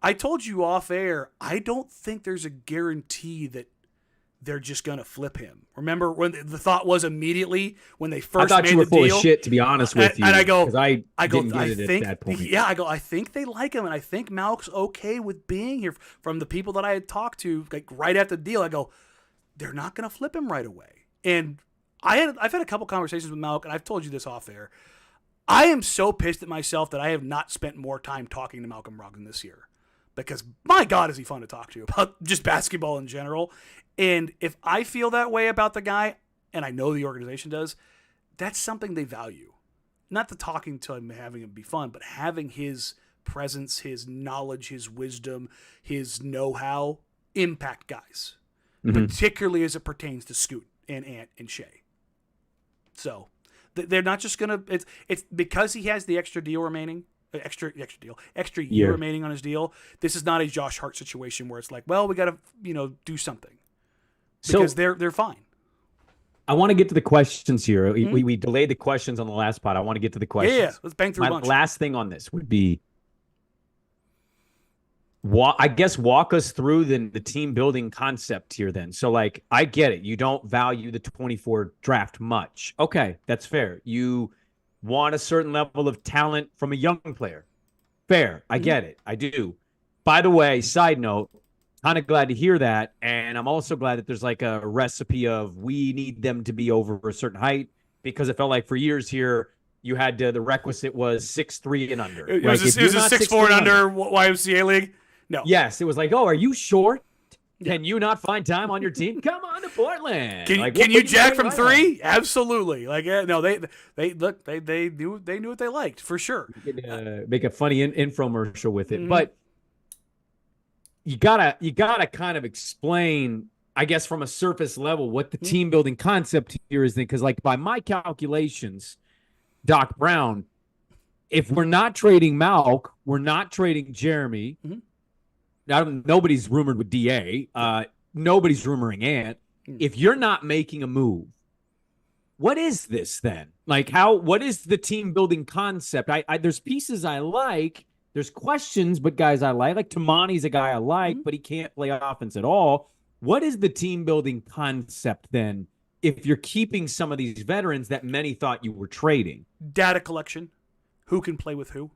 I told you off air, I don't think there's a guarantee that they're just going to flip him. Remember when the thought was immediately when they first made the deal? I thought you were full of shit, to be honest with you. And I think at that point. Yeah, I think they like him, and I think Malk's okay with being here. From the people that I had talked to, like right after the deal, I go, they're not going to flip him right away. And I've had a couple conversations with Malk, and I've told you this off air. I am so pissed at myself that I have not spent more time talking to Malcolm Brogdon this year. Because, my God, is he fun to talk to about just basketball in general. And if I feel that way about the guy, and I know the organization does, that's something they value. Not the talking to him, having him be fun, but having his presence, his knowledge, his wisdom, his know-how impact guys. Particularly as it pertains to Scoot and Ant and Shea. So, they're not just going to... It's because he has the extra deal remaining... Extra year remaining on his deal. This is not a Josh Hart situation where it's like, well, we got to, do something. Because they're fine. I want to get to the questions here. We delayed the questions on the last pod. I want to get to the questions. Yeah. Let's bang through a bunch. Last thing on this would be, I guess, walk us through the team building concept here then. So, like, I get it. You don't value the 24 draft much. Okay, that's fair. You want a certain level of talent from a young player. Fair. I get it. I do. By the way, side note, kind of glad to hear that. And I'm also glad that there's like a recipe of we need them to be over a certain height, because it felt like for years here, you had the requisite was 6'3" and under. It was a 6'4" and under YMCA league? No. Yes. It was like, oh, are you short? Can you not find time on your team? Come on to Portland. Can you jack from 3? Absolutely. Like, no, they knew what they liked for sure. You could, make a funny infomercial with it, but you gotta kind of explain, I guess, from a surface level, what the team building concept here is. Because, like, by my calculations, Doc Brown, if we're not trading Malk, we're not trading Jeremy. Nobody's rumored with DA. Nobody's rumoring Ant. If you're not making a move, what is this then? Like what is the team building concept? There's pieces I like, there's questions, but guys I like Tamani's a guy I like, but he can't play offense at all. What is the team building concept then if you're keeping some of these veterans that many thought you were trading? Data collection. Who can play with who?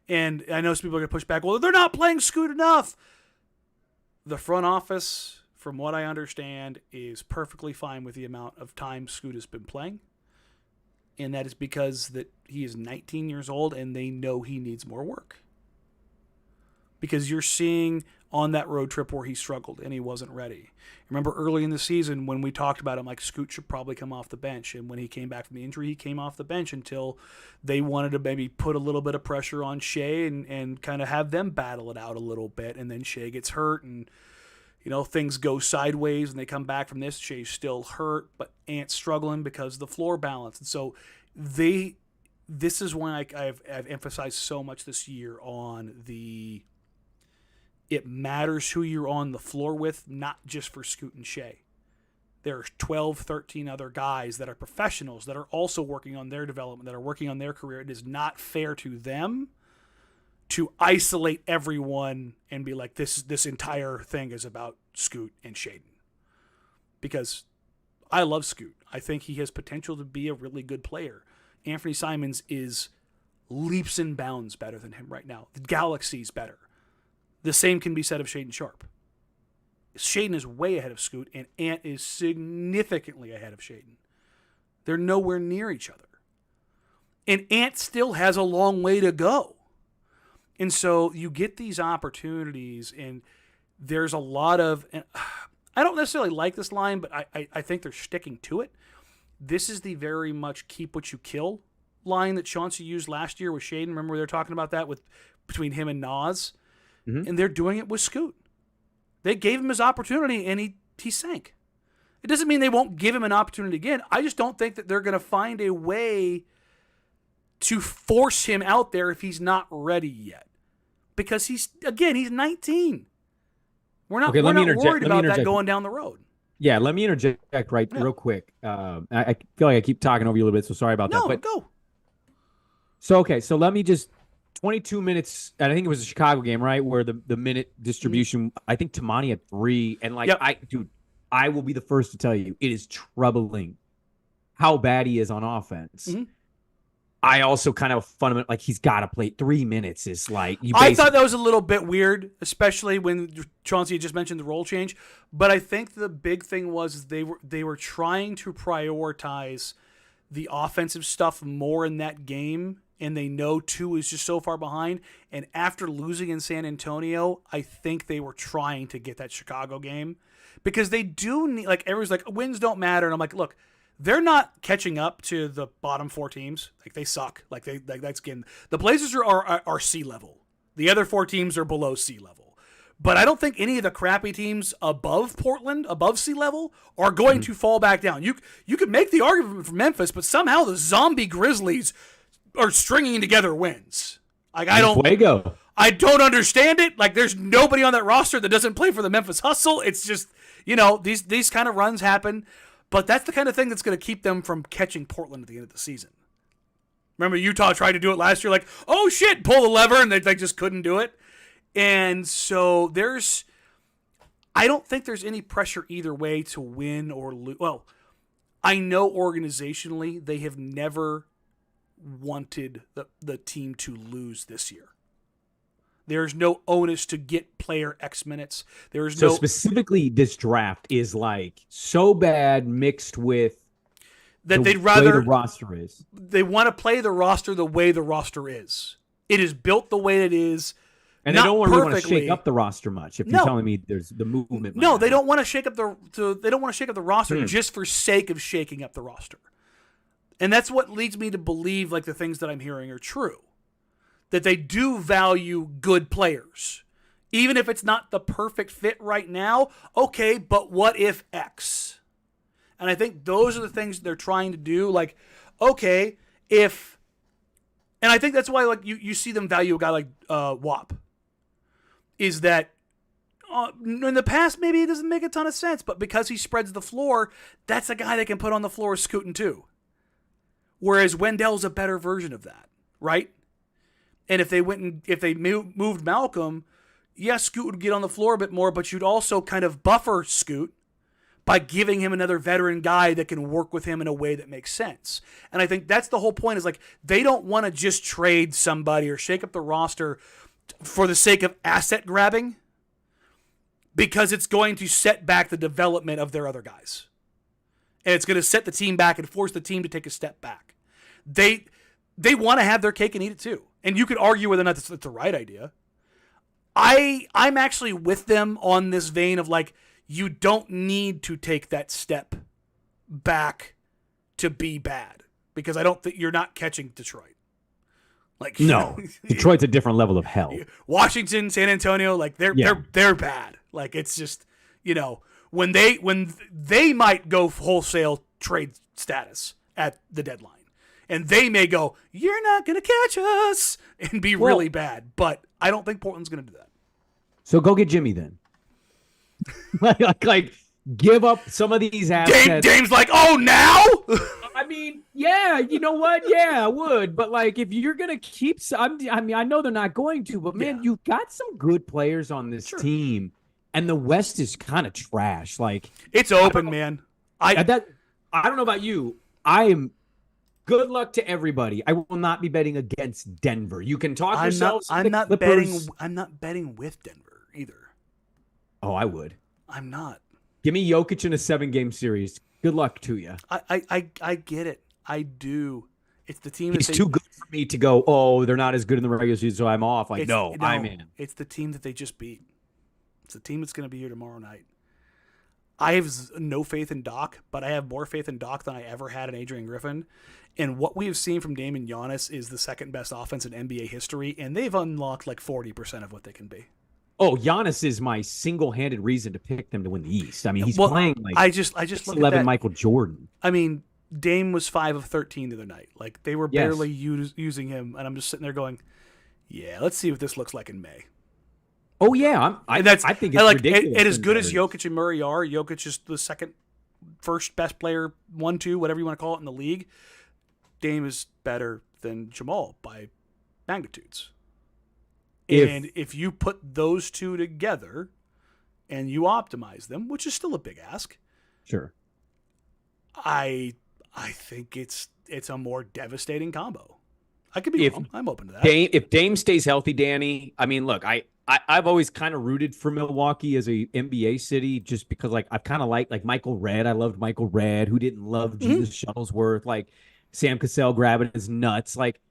And I know some people are going to push back, well, they're not playing Scoot enough. The front office, from what I understand, is perfectly fine with the amount of time Scoot has been playing. And that is because that he is 19 years old and they know he needs more work. Because you're seeing on that road trip where he struggled and he wasn't ready. Remember early in the season when we talked about him, like Scoot should probably come off the bench. And when he came back from the injury, he came off the bench until they wanted to maybe put a little bit of pressure on Shea and kind of have them battle it out a little bit. And then Shea gets hurt and, things go sideways and they come back from this. Shea's still hurt, but Ant's struggling because of the floor balance. And so this is why I've emphasized so much this year on it matters who you're on the floor with, not just for Scoot and Shea. There's 12, 13 other guys that are professionals that are also working on their development, that are working on their career. It is not fair to them to isolate everyone and be like, this entire thing is about Scoot and Shaedon. Because I love Scoot. I think he has potential to be a really good player. Anthony Simons is leaps and bounds better than him right now. The Galaxy's better. The same can be said of Shaedon Sharpe. Shaedon is way ahead of Scoot, and Ant is significantly ahead of Shaedon. They're nowhere near each other. And Ant still has a long way to go. And so you get these opportunities, and there's a lot of... And I don't necessarily like this line, but I think they're sticking to it. This is the very much keep what you kill line that Chauncey used last year with Shaedon. Remember they were talking about that between him and Nas? Mm-hmm. And they're doing it with Scoot. They gave him his opportunity, and he sank. It doesn't mean they won't give him an opportunity again. I just don't think that they're going to find a way to force him out there if he's not ready yet. Because he's 19. We're not worried about that going down the road. Yeah, let me interject real quick. I feel like I keep talking over you a little bit, so sorry about that. But go. So let me just... 22 minutes, and I think it was a Chicago game, right, where the minute distribution, I think Tamani had 3, and I will be the first to tell you, it is troubling how bad he is on offense. Mm-hmm. I also kind of fundamentally, he's got to play 3 minutes is like... I thought that was a little bit weird, especially when Chauncey had just mentioned the role change, but I think the big thing was they were trying to prioritize the offensive stuff more in that game, and they know 2 is just so far behind. And after losing in San Antonio, I think they were trying to get that Chicago game because they do need, everyone's like, wins don't matter. And I'm like, look, they're not catching up to the bottom 4 teams. They suck. That's again, the Blazers are sea level. The other 4 teams are below sea level. But I don't think any of the crappy teams above Portland, above sea level, are going to fall back down. You could make the argument for Memphis, but somehow the zombie Grizzlies are stringing together wins. I don't understand it. There's nobody on that roster that doesn't play for the Memphis Hustle. It's just, these kind of runs happen, but that's the kind of thing that's going to keep them from catching Portland at the end of the season. Remember Utah tried to do it last year, oh shit, pull the lever, and they just couldn't do it. And so I don't think there's any pressure either way to win or lose. Well, I know organizationally they have never wanted the team to lose this year. There's no onus to get player X minutes. So specifically this draft is so bad mixed with that they'd rather the roster is. They want to play the roster the way the roster is. It is built the way it is. And they don't really want to shake up the roster much. If you're telling me there's the movement. No, they don't want to shake up the roster just for sake of shaking up the roster. And that's what leads me to believe the things that I'm hearing are true. That they do value good players. Even if it's not the perfect fit right now, okay, but what if X? And I think those are the things they're trying to do. Okay, if... And I think that's why you see them value a guy like WAP. Is that in the past maybe it doesn't make a ton of sense, but because he spreads the floor, that's a guy they can put on the floor scooting too. Whereas Wendell's a better version of that, right? And if they moved Malcolm, yes, Scoot would get on the floor a bit more, but you'd also kind of buffer Scoot by giving him another veteran guy that can work with him in a way that makes sense. And I think that's the whole point, is like, they don't want to just trade somebody or shake up the roster for the sake of asset grabbing, because it's going to set back the development of their other guys. And it's going to set the team back and force the team to take a step back. They want to have their cake and eat it too. And you could argue whether or not that's the right idea. I'm actually with them on this vein of like, you don't need to take that step back to be bad, because I don't think you're not catching Detroit. Like, no, Detroit's a different level of hell. Washington, San Antonio, like they're bad. Like, it's just, when they might go wholesale trade status at the deadline, and they may go, you're not going to catch us, and be really bad. But I don't think Portland's going to do that. So go get Jimmy then. like give up some of these assets. Dame's like, oh, now? I mean, yeah, you know what? Yeah, I would. But like, if you're gonna keep, I know they're not going to, but man, you've got some good players on this team, and the West is kind of trash. Like, it's open, man. I don't know about you. I am. Good luck to everybody. I will not be betting against Denver. You can talk yourselves. I'm not betting with Denver either. Oh, I would. I'm not. Give me Jokic in a 7-game series. Good luck to you. I get it. I do. It's the team. He's too good for me to go, oh, they're not as good in the regular season, so I'm off. Like, no, I'm in. It's the team that they just beat. It's the team that's going to be here tomorrow night. I have no faith in Doc, but I have more faith in Doc than I ever had in Adrian Griffin. And what we have seen from Dame and Giannis is the second best offense in NBA history, and they've unlocked like 40% of what they can be. Oh, Giannis is my single-handed reason to pick them to win the East. I mean, he's playing like I just look 11 at that. Michael Jordan. I mean, Dame was 5 of 13 the other night. Like, they were barely using him, and I'm just sitting there going, yeah, let's see what this looks like in May. Oh, yeah. I think it's ridiculous. And as good as Jokic and Murray are, Jokic is the first best player, 1-2, whatever you want to call it, in the league. Dame is better than Jamal by magnitudes. And if you put those two together and you optimize them, which is still a big ask, sure, I think it's a more devastating combo. I could be wrong. I'm open to that. If Dame stays healthy, Danny, I mean, look, I've always kind of rooted for Milwaukee as a NBA city, just because like I've kind of liked like Michael Redd. I loved Michael Redd. Who didn't love Jesus Shuttlesworth? Like Sam Cassell grabbing his nuts. Like,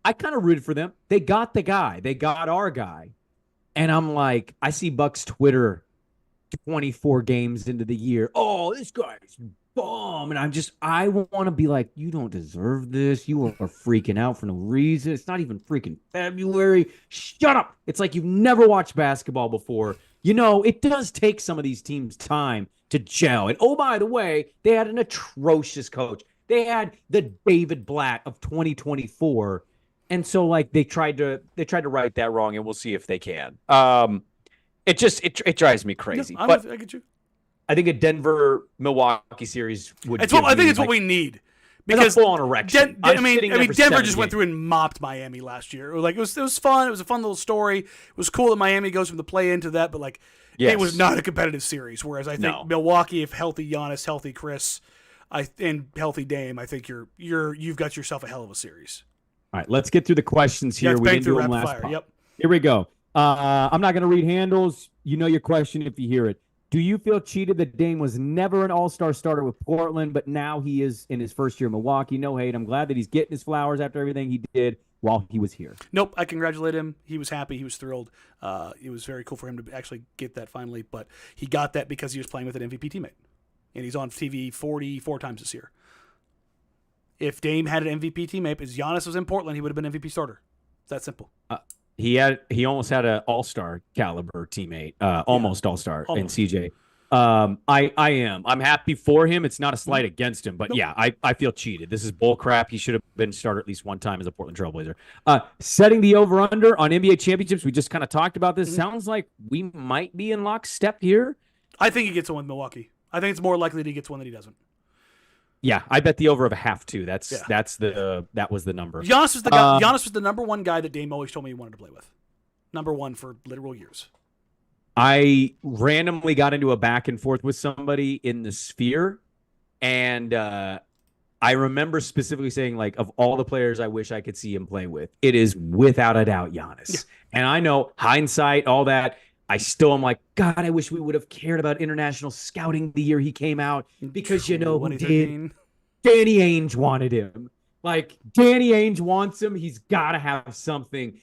I kind of rooted for them. They got the guy. They got our guy. And I'm like, I see Bucks Twitter 24 games into the year. Oh, this guy's bomb. And I want to be like, you don't deserve this. You are freaking out for no reason. It's not even freaking February. Shut up. It's like you've never watched basketball before. It does take some of these teams time to gel. And oh, by the way, they had an atrocious coach. They had the David Blatt of 2024. And so like they tried to right that wrong, and we'll see if they can. It drives me crazy. No, but I get you. I think a Denver Milwaukee series would. I think it's what we need, because full on erection. Denver just went through and mopped Miami last year. Like, it was fun. It was a fun little story. It was cool that Miami goes from the play into that, but like it was not a competitive series. Whereas I think Milwaukee, if healthy Giannis, healthy Chris, and healthy Dame, I think you've got yourself a hell of a series. All right, let's get through the questions here. We didn't do them last time. Yep. Here we go. I'm not going to read handles. You know your question if you hear it. Do you feel cheated that Dame was never an all-star starter with Portland, but now he is in his first year in Milwaukee? No hate. I'm glad that he's getting his flowers after everything he did while he was here. Nope. I congratulate him. He was happy. He was thrilled. It was very cool for him to actually get that finally, but he got that because he was playing with an MVP teammate, and he's on TV 44 times this year. If Dame had an MVP teammate, as Giannis was in Portland, he would have been MVP starter. It's that simple. He almost had an all-star caliber teammate, almost all-star in CJ. I'm happy for him. It's not a slight against him, but I feel cheated. This is bull crap. He should have been starter at least one time as a Portland Trailblazer. Setting the over-under on NBA championships. We just kind of talked about this. Sounds like we might be in lockstep here. I think he gets one with Milwaukee. I think it's more likely that he gets one than he doesn't. Yeah, I bet the over of a half too. That was the number. Giannis was the guy. Giannis was the number one guy that Dame always told me he wanted to play with. Number one for literal years. I randomly got into a back and forth with somebody in the Sphere, and I remember specifically saying, like, of all the players I wish I could see him play with, it is without a doubt Giannis. Yeah. And I know hindsight, all that. I still am like, God, I wish we would have cared about international scouting the year he came out, because you know who did? Danny Ainge wanted him. Like, Danny Ainge wants him. He's got to have something.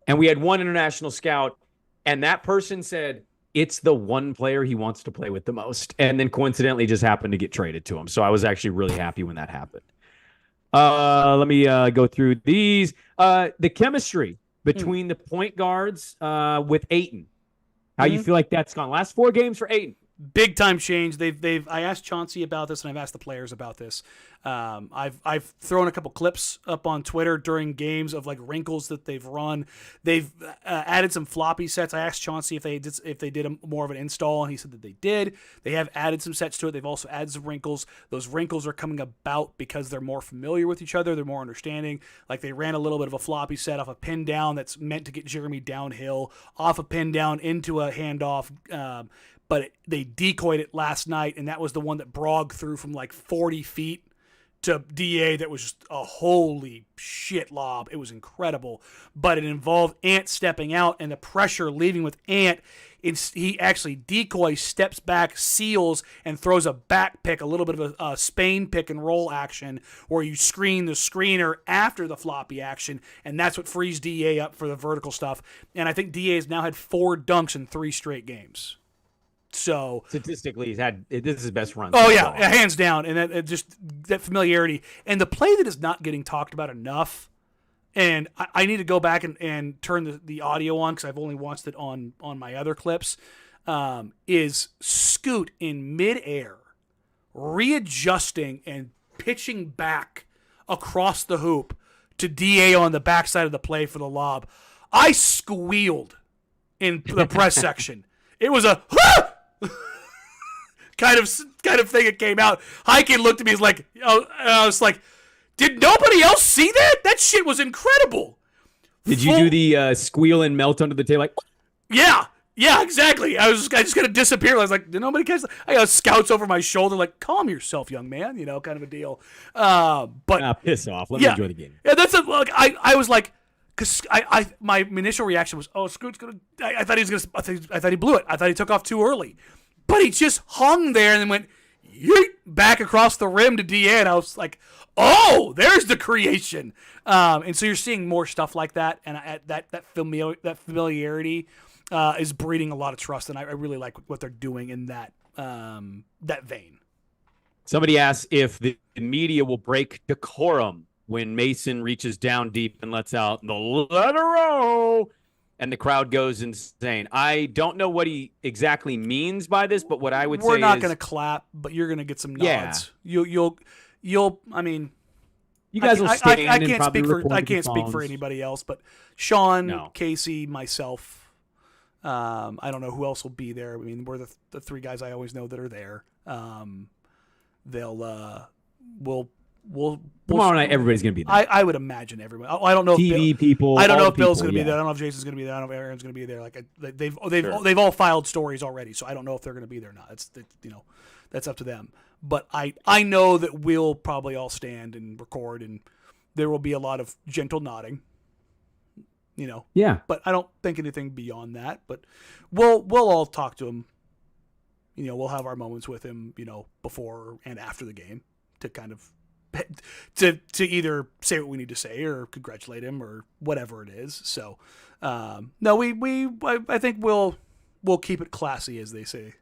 And we had one international scout, and that person said it's the one player he wants to play with the most. And then coincidentally just happened to get traded to him. So I was actually really happy when that happened. Let me go through these. The chemistry between the point guards with Ayton. How you feel like that's gone? Last 4 games for Ayton. Big time change. I asked Chauncey about this, and I've asked the players about this. I've thrown a couple clips up on Twitter during games of like wrinkles that they've run. They've added some floppy sets. I asked Chauncey if they did more of an install, and he said that they did. They have added some sets to it. They've also added some wrinkles. Those wrinkles are coming about because they're more familiar with each other. They're more understanding. Like, they ran a little bit of a floppy set off a pin down that's meant to get Jeremy downhill, off a pin down into a handoff. But they decoyed it last night, and that was the one that Brog threw from like 40 feet to DA. That was just a holy shit lob. It was incredible. But it involved Ant stepping out, and the pressure leaving with Ant. He actually decoys, steps back, seals, and throws a back pick, a little bit of a Spain pick and roll action where you screen the screener after the floppy action, and that's what frees DA up for the vertical stuff. And I think DA has now had 4 dunks in 3 straight games. So statistically, this is his best run. Oh yeah, hands down, and that familiarity and the play that is not getting talked about enough. And I need to go back and turn the audio on, because I've only watched it on my other clips. Is Scoot in midair, readjusting and pitching back across the hoop to DA on the backside of the play for the lob. I squealed in the press section. It was a kind of thing that came out. Heiken looked at me, I was like, did nobody else see that? That shit was incredible. Did you do the squeal and melt under the table? Like, yeah, exactly. I just gonna disappear. I was like, did nobody catch that? I got scouts over my shoulder, like, calm yourself, young man, kind of a deal. But piss off. Let me enjoy the game. Yeah, I was like, because my initial reaction was, oh, Scoot's gonna. I thought he blew it. I thought he took off too early, but he just hung there and then went yeet, back across the rim to DA, and I was like, oh, there's the creation. And so you're seeing more stuff like that, and that familiarity is breeding a lot of trust, and I really like what they're doing in that vein. Somebody asked if the media will break decorum when Mason reaches down deep and lets out the let-her-roll, and the crowd goes insane. I don't know what he exactly means by this, but what I would say is, we're not going to clap, but you're going to get some nods. Yeah. You'll. I mean, you guys will stand I can't and probably speak for. record I with your can't speak for phones. anybody else, but Sean, Casey, myself. I don't know who else will be there. I mean, we're the 3 guys I always know that are there. We'll tomorrow night, everybody's going to be there. I would imagine everyone. I don't know TV if people. I don't know if people, Bill's going to be there. I don't know if Jason's going to be there. I don't know if Aaron's going to be there. Like they've all filed stories already, so I don't know if they're going to be there or not. That's up to them. But I know that we'll probably all stand and record, and there will be a lot of gentle nodding. Yeah. But I don't think anything beyond that. But we'll all talk to him. We'll have our moments with him. Before and after the game to kind of. To either say what we need to say or congratulate him or whatever it is. So, no, I think we'll keep it classy, as they say.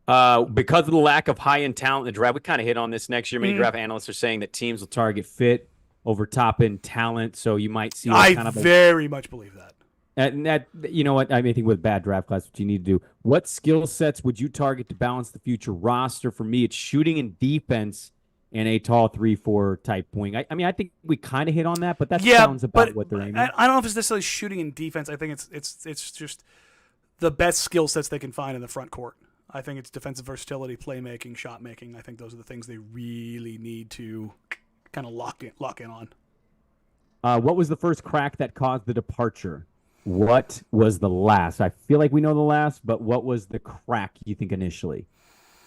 Because of the lack of high-end talent in the draft, we kind of hit on this next year. Many draft analysts are saying that teams will target fit over top-end talent, so you might see very much believe that. And that, you know what, I think with bad draft class, what you need to do, what skill sets would you target to balance the future roster? For me, it's shooting and defense and a tall 3-4 type point. I think we kind of hit on that, but that sounds about what they're aiming. I don't know if it's necessarily shooting and defense. I think it's just the best skill sets they can find in the front court. I think it's defensive versatility, playmaking, shot making. I think those are the things they really need to kind of lock in on. What was the first crack that caused the departure? What was the last? I feel like we know the last, but what was the crack you think initially?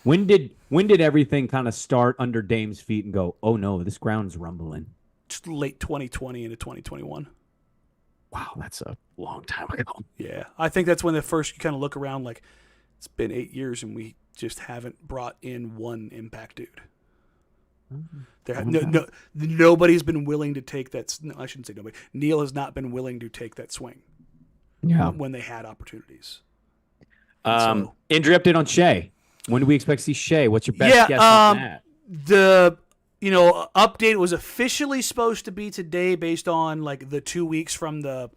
When did everything kind of start under Dame's feet and go, oh no, this ground's rumbling? Just late 2020 into 2021. Wow, that's a long time ago. Yeah, I think that's when the first you kind of look around like it's been 8 years and we just haven't brought in one impact dude. Nobody's been willing to take that. No, I shouldn't say nobody. Neil has not been willing to take that swing. Yeah, when they had opportunities. Injury update on Shea. When do we expect to see Shea? What's your best guess on that? The update was officially supposed to be today, based on like the 2 weeks from the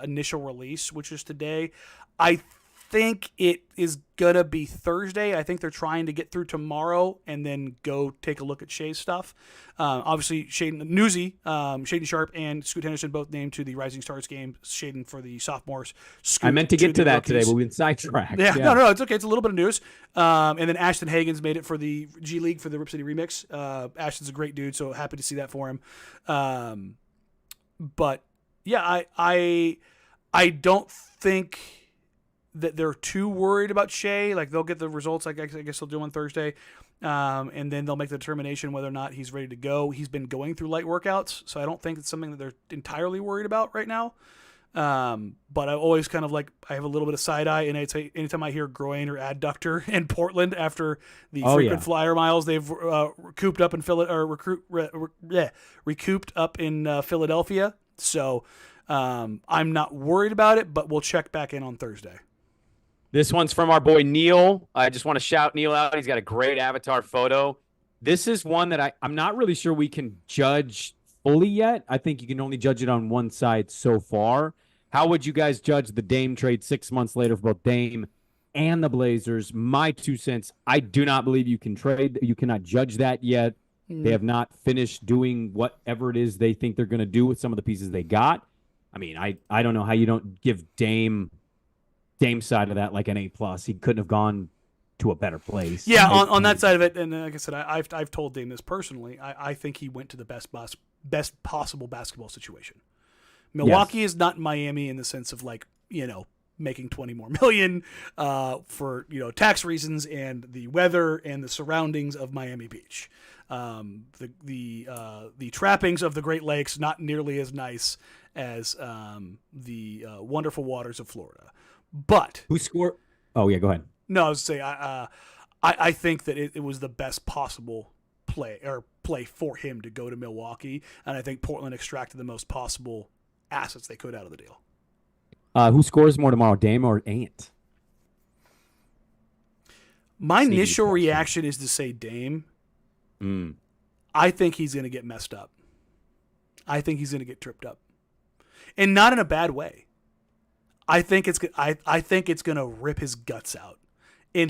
initial release, which is today. I think it is gonna be Thursday. I think they're trying to get through tomorrow and then go take a look at Shea's stuff. Obviously, Shaden Sharp and Scoot Henderson both named to the Rising Stars game. Shaden for the sophomores. Scoot I meant to get to that rookies today, but we've been sidetracked. Yeah, no, it's okay. It's a little bit of news. And then Ashton Hagen's made it for the G League for the Rip City Remix. Ashton's a great dude, so happy to see that for him. But yeah, I don't think that they're too worried about Shea. Like, they'll get the results, I guess they'll do on Thursday. And then they'll make the determination whether or not he's ready to go. He's been going through light workouts, so I don't think it's something that they're entirely worried about right now. But I always kind of I have a little bit of side eye, and anytime I hear groin or adductor in Portland after the frequent flyer miles they've recouped up in recouped up in Philadelphia. So I'm not worried about it, but we'll check back in on Thursday. This one's from our boy Neil. I just want to shout Neil out. He's got a great avatar photo. This is one that I'm not really sure we can judge fully yet. I think you can only judge it on one side so far. How would you guys judge the Dame trade 6 months later for both Dame and the Blazers? My 2 cents, I do not believe you can trade. You cannot judge that yet. They have not finished doing whatever it is they think they're going to do with some of the pieces they got. I mean, I don't know how you don't give Dame side of that like an A+. He couldn't have gone to a better place. Yeah, on that side of it, and like I said, I've told Dame this personally. I think he went to the best possible basketball situation. Milwaukee is not Miami in the sense of making 20 more million for tax reasons and the weather and the surroundings of Miami Beach. The trappings of the Great Lakes not nearly as nice as the wonderful waters of Florida. But who scored? Oh yeah, go ahead. No, I was saying I think that it was the best possible play for him to go to Milwaukee, and I think Portland extracted the most possible assets they could out of the deal. Who scores more tomorrow, Dame or Ant? My initial reaction is to say Dame. I think he's going to get messed up. I think he's going to get tripped up, and not in a bad way. I think it's going to rip his guts out in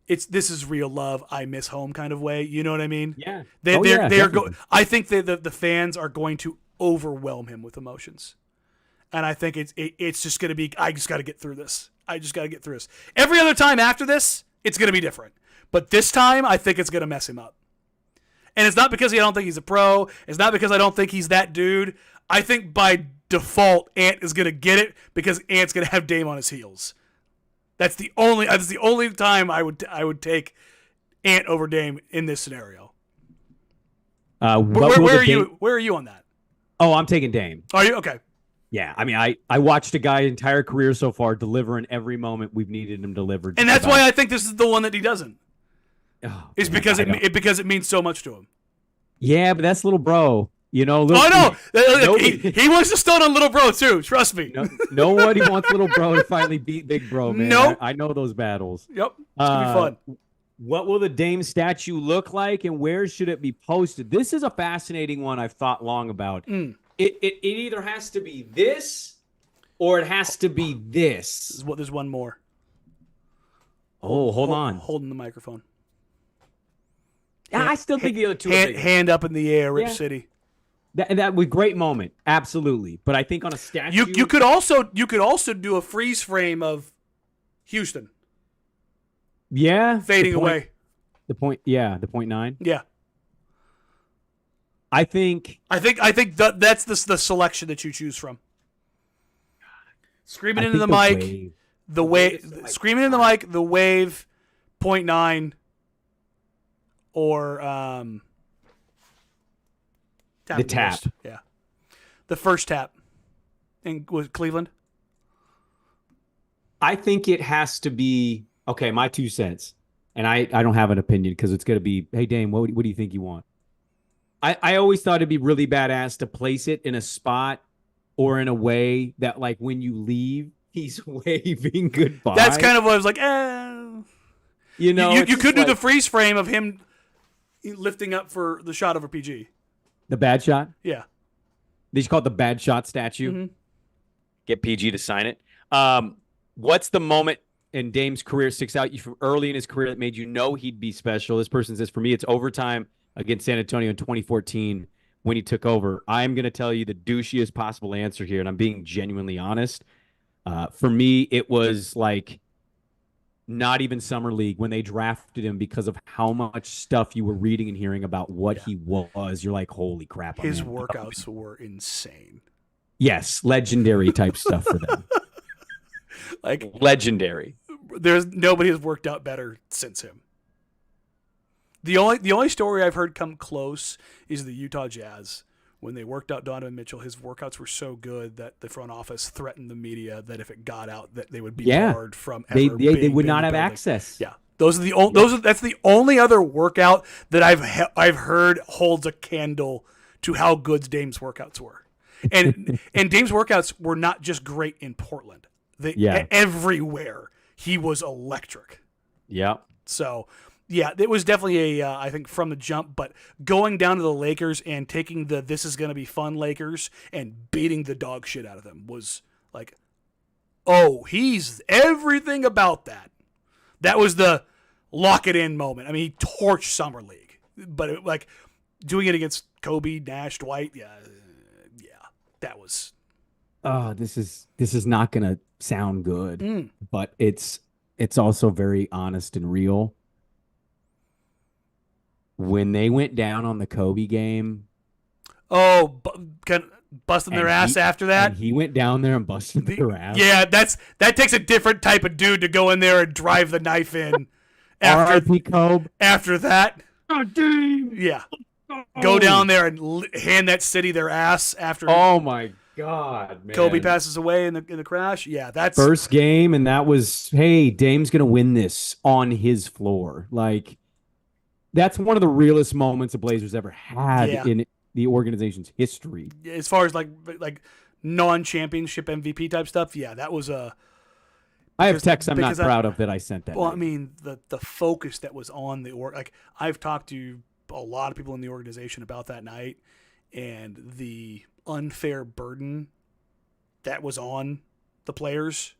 this is real love, I miss home kind of way. You know what I mean? Yeah. They are going. I think the fans are going to overwhelm him with emotions, and I think it's just going to be. I just got to get through this. Every other time after this, it's going to be different, but this time I think it's going to mess him up. And it's not because I don't think he's a pro. It's not because I don't think he's that dude. I think by default, Ant is going to get it because Ant's going to have Dame on his heels. That's the only time I would take Ant over Dame in this scenario. Where are you on that? Oh, I'm taking Dame. Are you? Okay. Yeah, I mean, I watched a guy entire career so far deliver in every moment we've needed him delivered. And that's why I think this is the one that he doesn't. Oh, it's because it means so much to him. Yeah, but that's little bro. He wants to stun on little bro too. Trust me. Nobody wants little bro to finally beat big bro, man. Nope. I know those battles. Yep. It's gonna be fun. What will the Dame statue look like, and where should it be posted? This is a fascinating one I've thought long about. It either has to be this, or it has to be this. There's one more. Oh, hold on. Holding the microphone. I still think the other two. Hand up in the air, Rip City. That would great moment, absolutely. But I think on a statue, you could also do a freeze frame of Houston. Yeah. Fading away. The point 9. Yeah. I think that's the selection that you choose from. Screaming into the mic, screaming in the mic, the wave, point 9, or the tap. Yeah, the first tap, with Cleveland. I think it has to be okay. My 2 cents, and I don't have an opinion because it's going to be, hey Dame, what do you think you want? I always thought it'd be really badass to place it in a spot or in a way that, like, when you leave, he's waving goodbye. That's kind of what I was like, eh. You could do the freeze frame of him lifting up for the shot over PG. The bad shot? Yeah. They just call it the bad shot statue. Mm-hmm. Get PG to sign it. What's the moment in Dame's career sticks out from early in his career that made you know he'd be special? This person says, for me, it's overtime against San Antonio in 2014 when he took over. I'm going to tell you the douchiest possible answer here, and I'm being genuinely honest. For me, it was like not even Summer League when they drafted him because of how much stuff you were reading and hearing about what he was. You're like, holy crap. His workouts were insane. Yes, legendary type stuff for them. Like legendary. There's nobody has worked out better since him. The only story I've heard come close is the Utah Jazz. When they worked out Donovan Mitchell, his workouts were so good that the front office threatened the media that if it got out, that they would be barred from ever. They would not have access. Yeah, that's the only other workout that I've heard holds a candle to how good Dame's workouts were, and Dame's workouts were not just great in Portland. Everywhere he was electric. Yeah. So. Yeah, it was definitely I think from the jump, but going down to the Lakers and taking the this is going to be fun Lakers and beating the dog shit out of them was like, oh, he's everything about that. That was the lock it in moment. I mean, he torched Summer League, but like doing it against Kobe, Nash, Dwight, that was. Oh, this is not going to sound good, but it's also very honest and real. When they went down on the Kobe game. Oh, busting their ass after that? And he went down there and busted their ass. Yeah, that takes a different type of dude to go in there and drive the knife in. R.I.P. Kobe. After that. Oh, dude. Yeah. Go down there and hand that city their ass after. Oh, my God, man. Kobe passes away in the crash. Yeah, that's. First game, and that was, hey, Dame's going to win this on his floor. Like. That's one of the realest moments the Blazers ever had in the organization's history. As far as like non-championship MVP type stuff, that was a. I have texts I'm not proud of that I sent that. Well, night. I mean the focus that was on I've talked to a lot of people in the organization about that night, and the unfair burden that was on the players.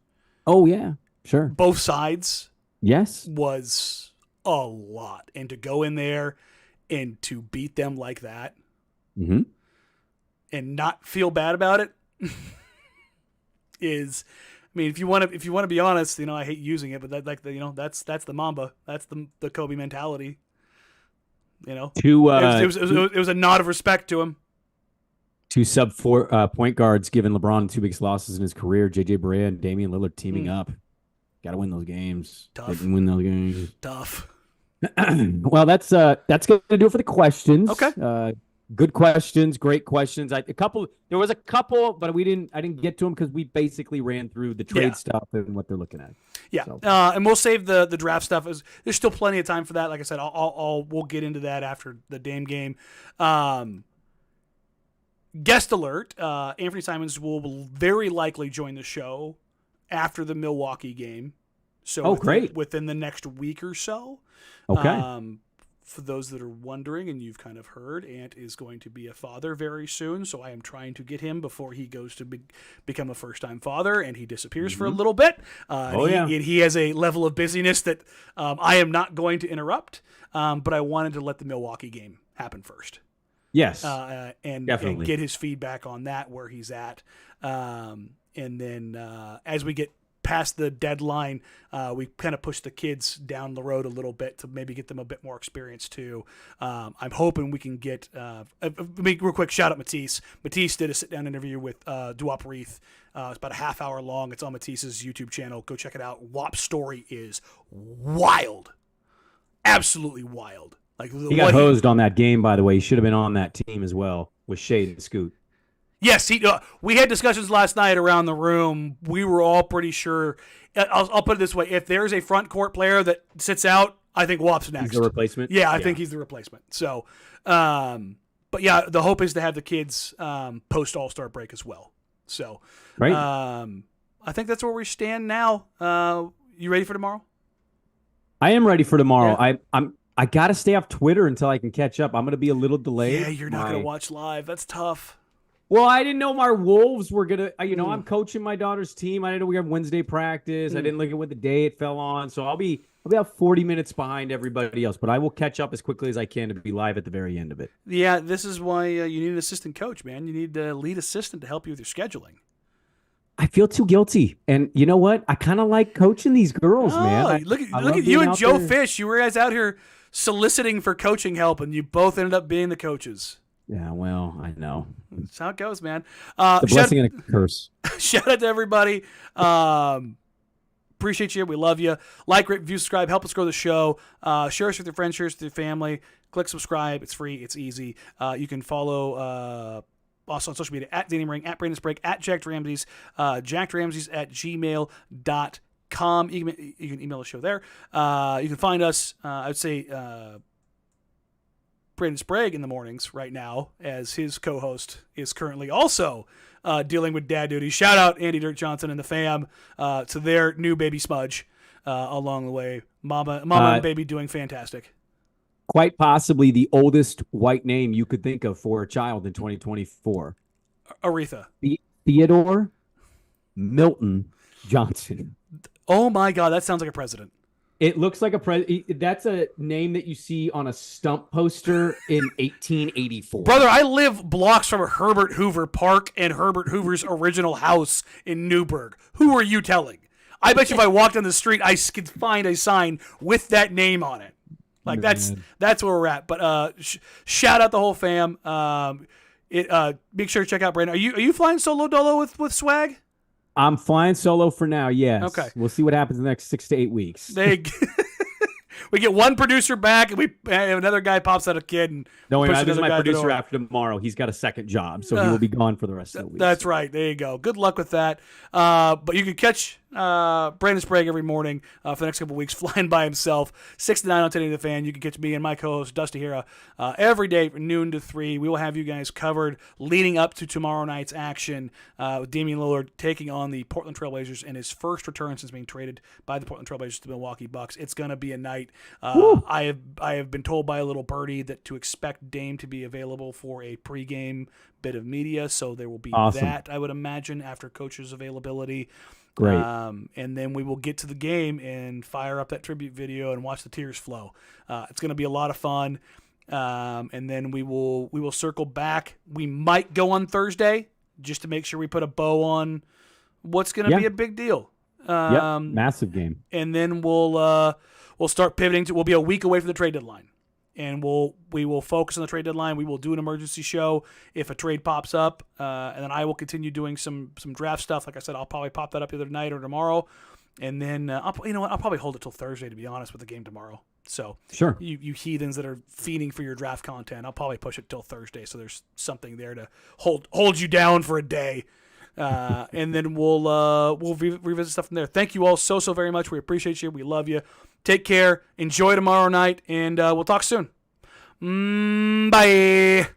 Oh yeah, sure. Both sides. Yes. Was a lot, and to go in there and to beat them like that and not feel bad about it is, I mean, if you want to be honest, I hate using it, but that's the Mamba, that's the Kobe mentality. It was a nod of respect to him. 2 sub-4 point guards giving LeBron 2 biggest losses in his career. JJ Barea and Damian Lillard teaming up. Got to win those games. Tough. Didn't win those games. Tough. Well, that's going to do it for the questions. Okay. Good questions, great questions. There was a couple, but I didn't get to them because we basically ran through the trade stuff and what they're looking at. Yeah. So. And we'll save the draft stuff. There's still plenty of time for that. Like I said, we'll get into that after the Dame game. Guest alert: Anthony Simons will very likely join the show after the Milwaukee game. So great. Within the next week or so. Okay. For those that are wondering, and you've kind of heard, Ant is going to be a father very soon, so I am trying to get him before he goes to become a first-time father, and he disappears for a little bit. He has a level of busyness that I am not going to interrupt, but I wanted to let the Milwaukee game happen first. Yes, and get his feedback on that, where he's at. And then as we get past the deadline, we kind of pushed the kids down the road a little bit to maybe get them a bit more experience too. I'm hoping we can get. Real quick, shout out Matisse. Matisse did a sit-down interview with Duop Reith. It's about a half hour long. It's on Matisse's YouTube channel. Go check it out. WAP's story is wild, absolutely wild. Like he got hosed on that game, by the way. He should have been on that team as well with Shade and Scoot. Yes, we had discussions last night around the room. We were all pretty sure. I'll put it this way: if there's a front court player that sits out, I think WAP's next. He's the replacement. Yeah, I think he's the replacement. So, but yeah, the hope is to have the kids post All-Star break as well. So, right. I think that's where we stand now. You ready for tomorrow? I am ready for tomorrow. Yeah. I got to stay off Twitter until I can catch up. I'm going to be a little delayed. Yeah, you're not going to watch live. That's tough. Well, I didn't know my Wolves were going to, I'm coaching my daughter's team. I didn't know we have Wednesday practice. I didn't look at what the day it fell on. So I'll be about 40 minutes behind everybody else, but I will catch up as quickly as I can to be live at the very end of it. Yeah, this is why you need an assistant coach, man. You need a lead assistant to help you with your scheduling. I feel too guilty. And you know what? I kind of like coaching these girls, man. Look at you and Joe Fish. You were guys out here soliciting for coaching help, and you both ended up being the coaches. Yeah, well, I know. That's how it goes, man. The blessing and a curse. Shout out to everybody. Appreciate you. We love you. Like, rate, review, subscribe. Help us grow the show. Share us with your friends. Share us with your family. Click subscribe. It's free. It's easy. You can follow also on social media at Danny Marang, at Brandon Sprague, at Jack Ramsays, jackramsays@gmail.com. You can email the show there. You can find us, I would say, Brandon Sprague in the mornings right now, as his co-host is currently also dealing with dad duty. Shout out Andy Dirt Johnson and the fam to their new baby Smudge along the way. Mama and baby doing fantastic. Quite possibly the oldest white name you could think of for a child in 2024. Aretha. Theodore Milton Johnson. Oh my God, that sounds like a president. It looks like that's a name that you see on a stump poster in 1884. Brother, I live blocks from Herbert Hoover Park and Herbert Hoover's original house in Newburgh. Who are you telling? I bet you if I walked on the street, I could find a sign with that name on it. Like, that's where we're at. But shout out the whole fam. Make sure to check out Brandon. Are you flying solo dolo with swag? I'm flying solo for now, yes. Okay. We'll see what happens in the next 6 to 8 weeks. We get one producer back, and another guy pops out a kid. And no, this is my producer after tomorrow. He's got a second job, so he will be gone for the rest of the week. That's right. There you go. Good luck with that. But you can catch Brandon Sprague every morning for the next couple of weeks, flying by himself, 6 to 9 on 1080 The Fan. You can catch me and my co-host, Dusty Hira, every day from noon to 3. We will have you guys covered leading up to tomorrow night's action with Damian Lillard taking on the Portland Trailblazers in his first return since being traded by the Portland Trailblazers to the Milwaukee Bucks. It's going to be a night. I have been told by a little birdie that to expect Dame to be available for a pregame bit of media, so there will be that, I would imagine, after coach's availability. Great. And then we will get to the game and fire up that tribute video and watch the tears flow. It's going to be a lot of fun. And then we will circle back. We might go on Thursday just to make sure we put a bow on what's going to be a big deal. Massive game. And then we'll start pivoting to. We'll be a week away from the trade deadline, and we will focus on the trade deadline. We will do an emergency show if a trade pops up, and then I will continue doing some draft stuff. Like I said, I'll probably pop that up either tonight or tomorrow, and then I'll probably hold it till Thursday, to be honest, with the game tomorrow. So sure, you heathens that are feeding for your draft content, I'll probably push it till Thursday, so there's something there to hold you down for a day. And then we'll revisit stuff from there. Thank you all so very much. We appreciate you. We love you. Take care. Enjoy tomorrow night, and we'll talk soon. Bye.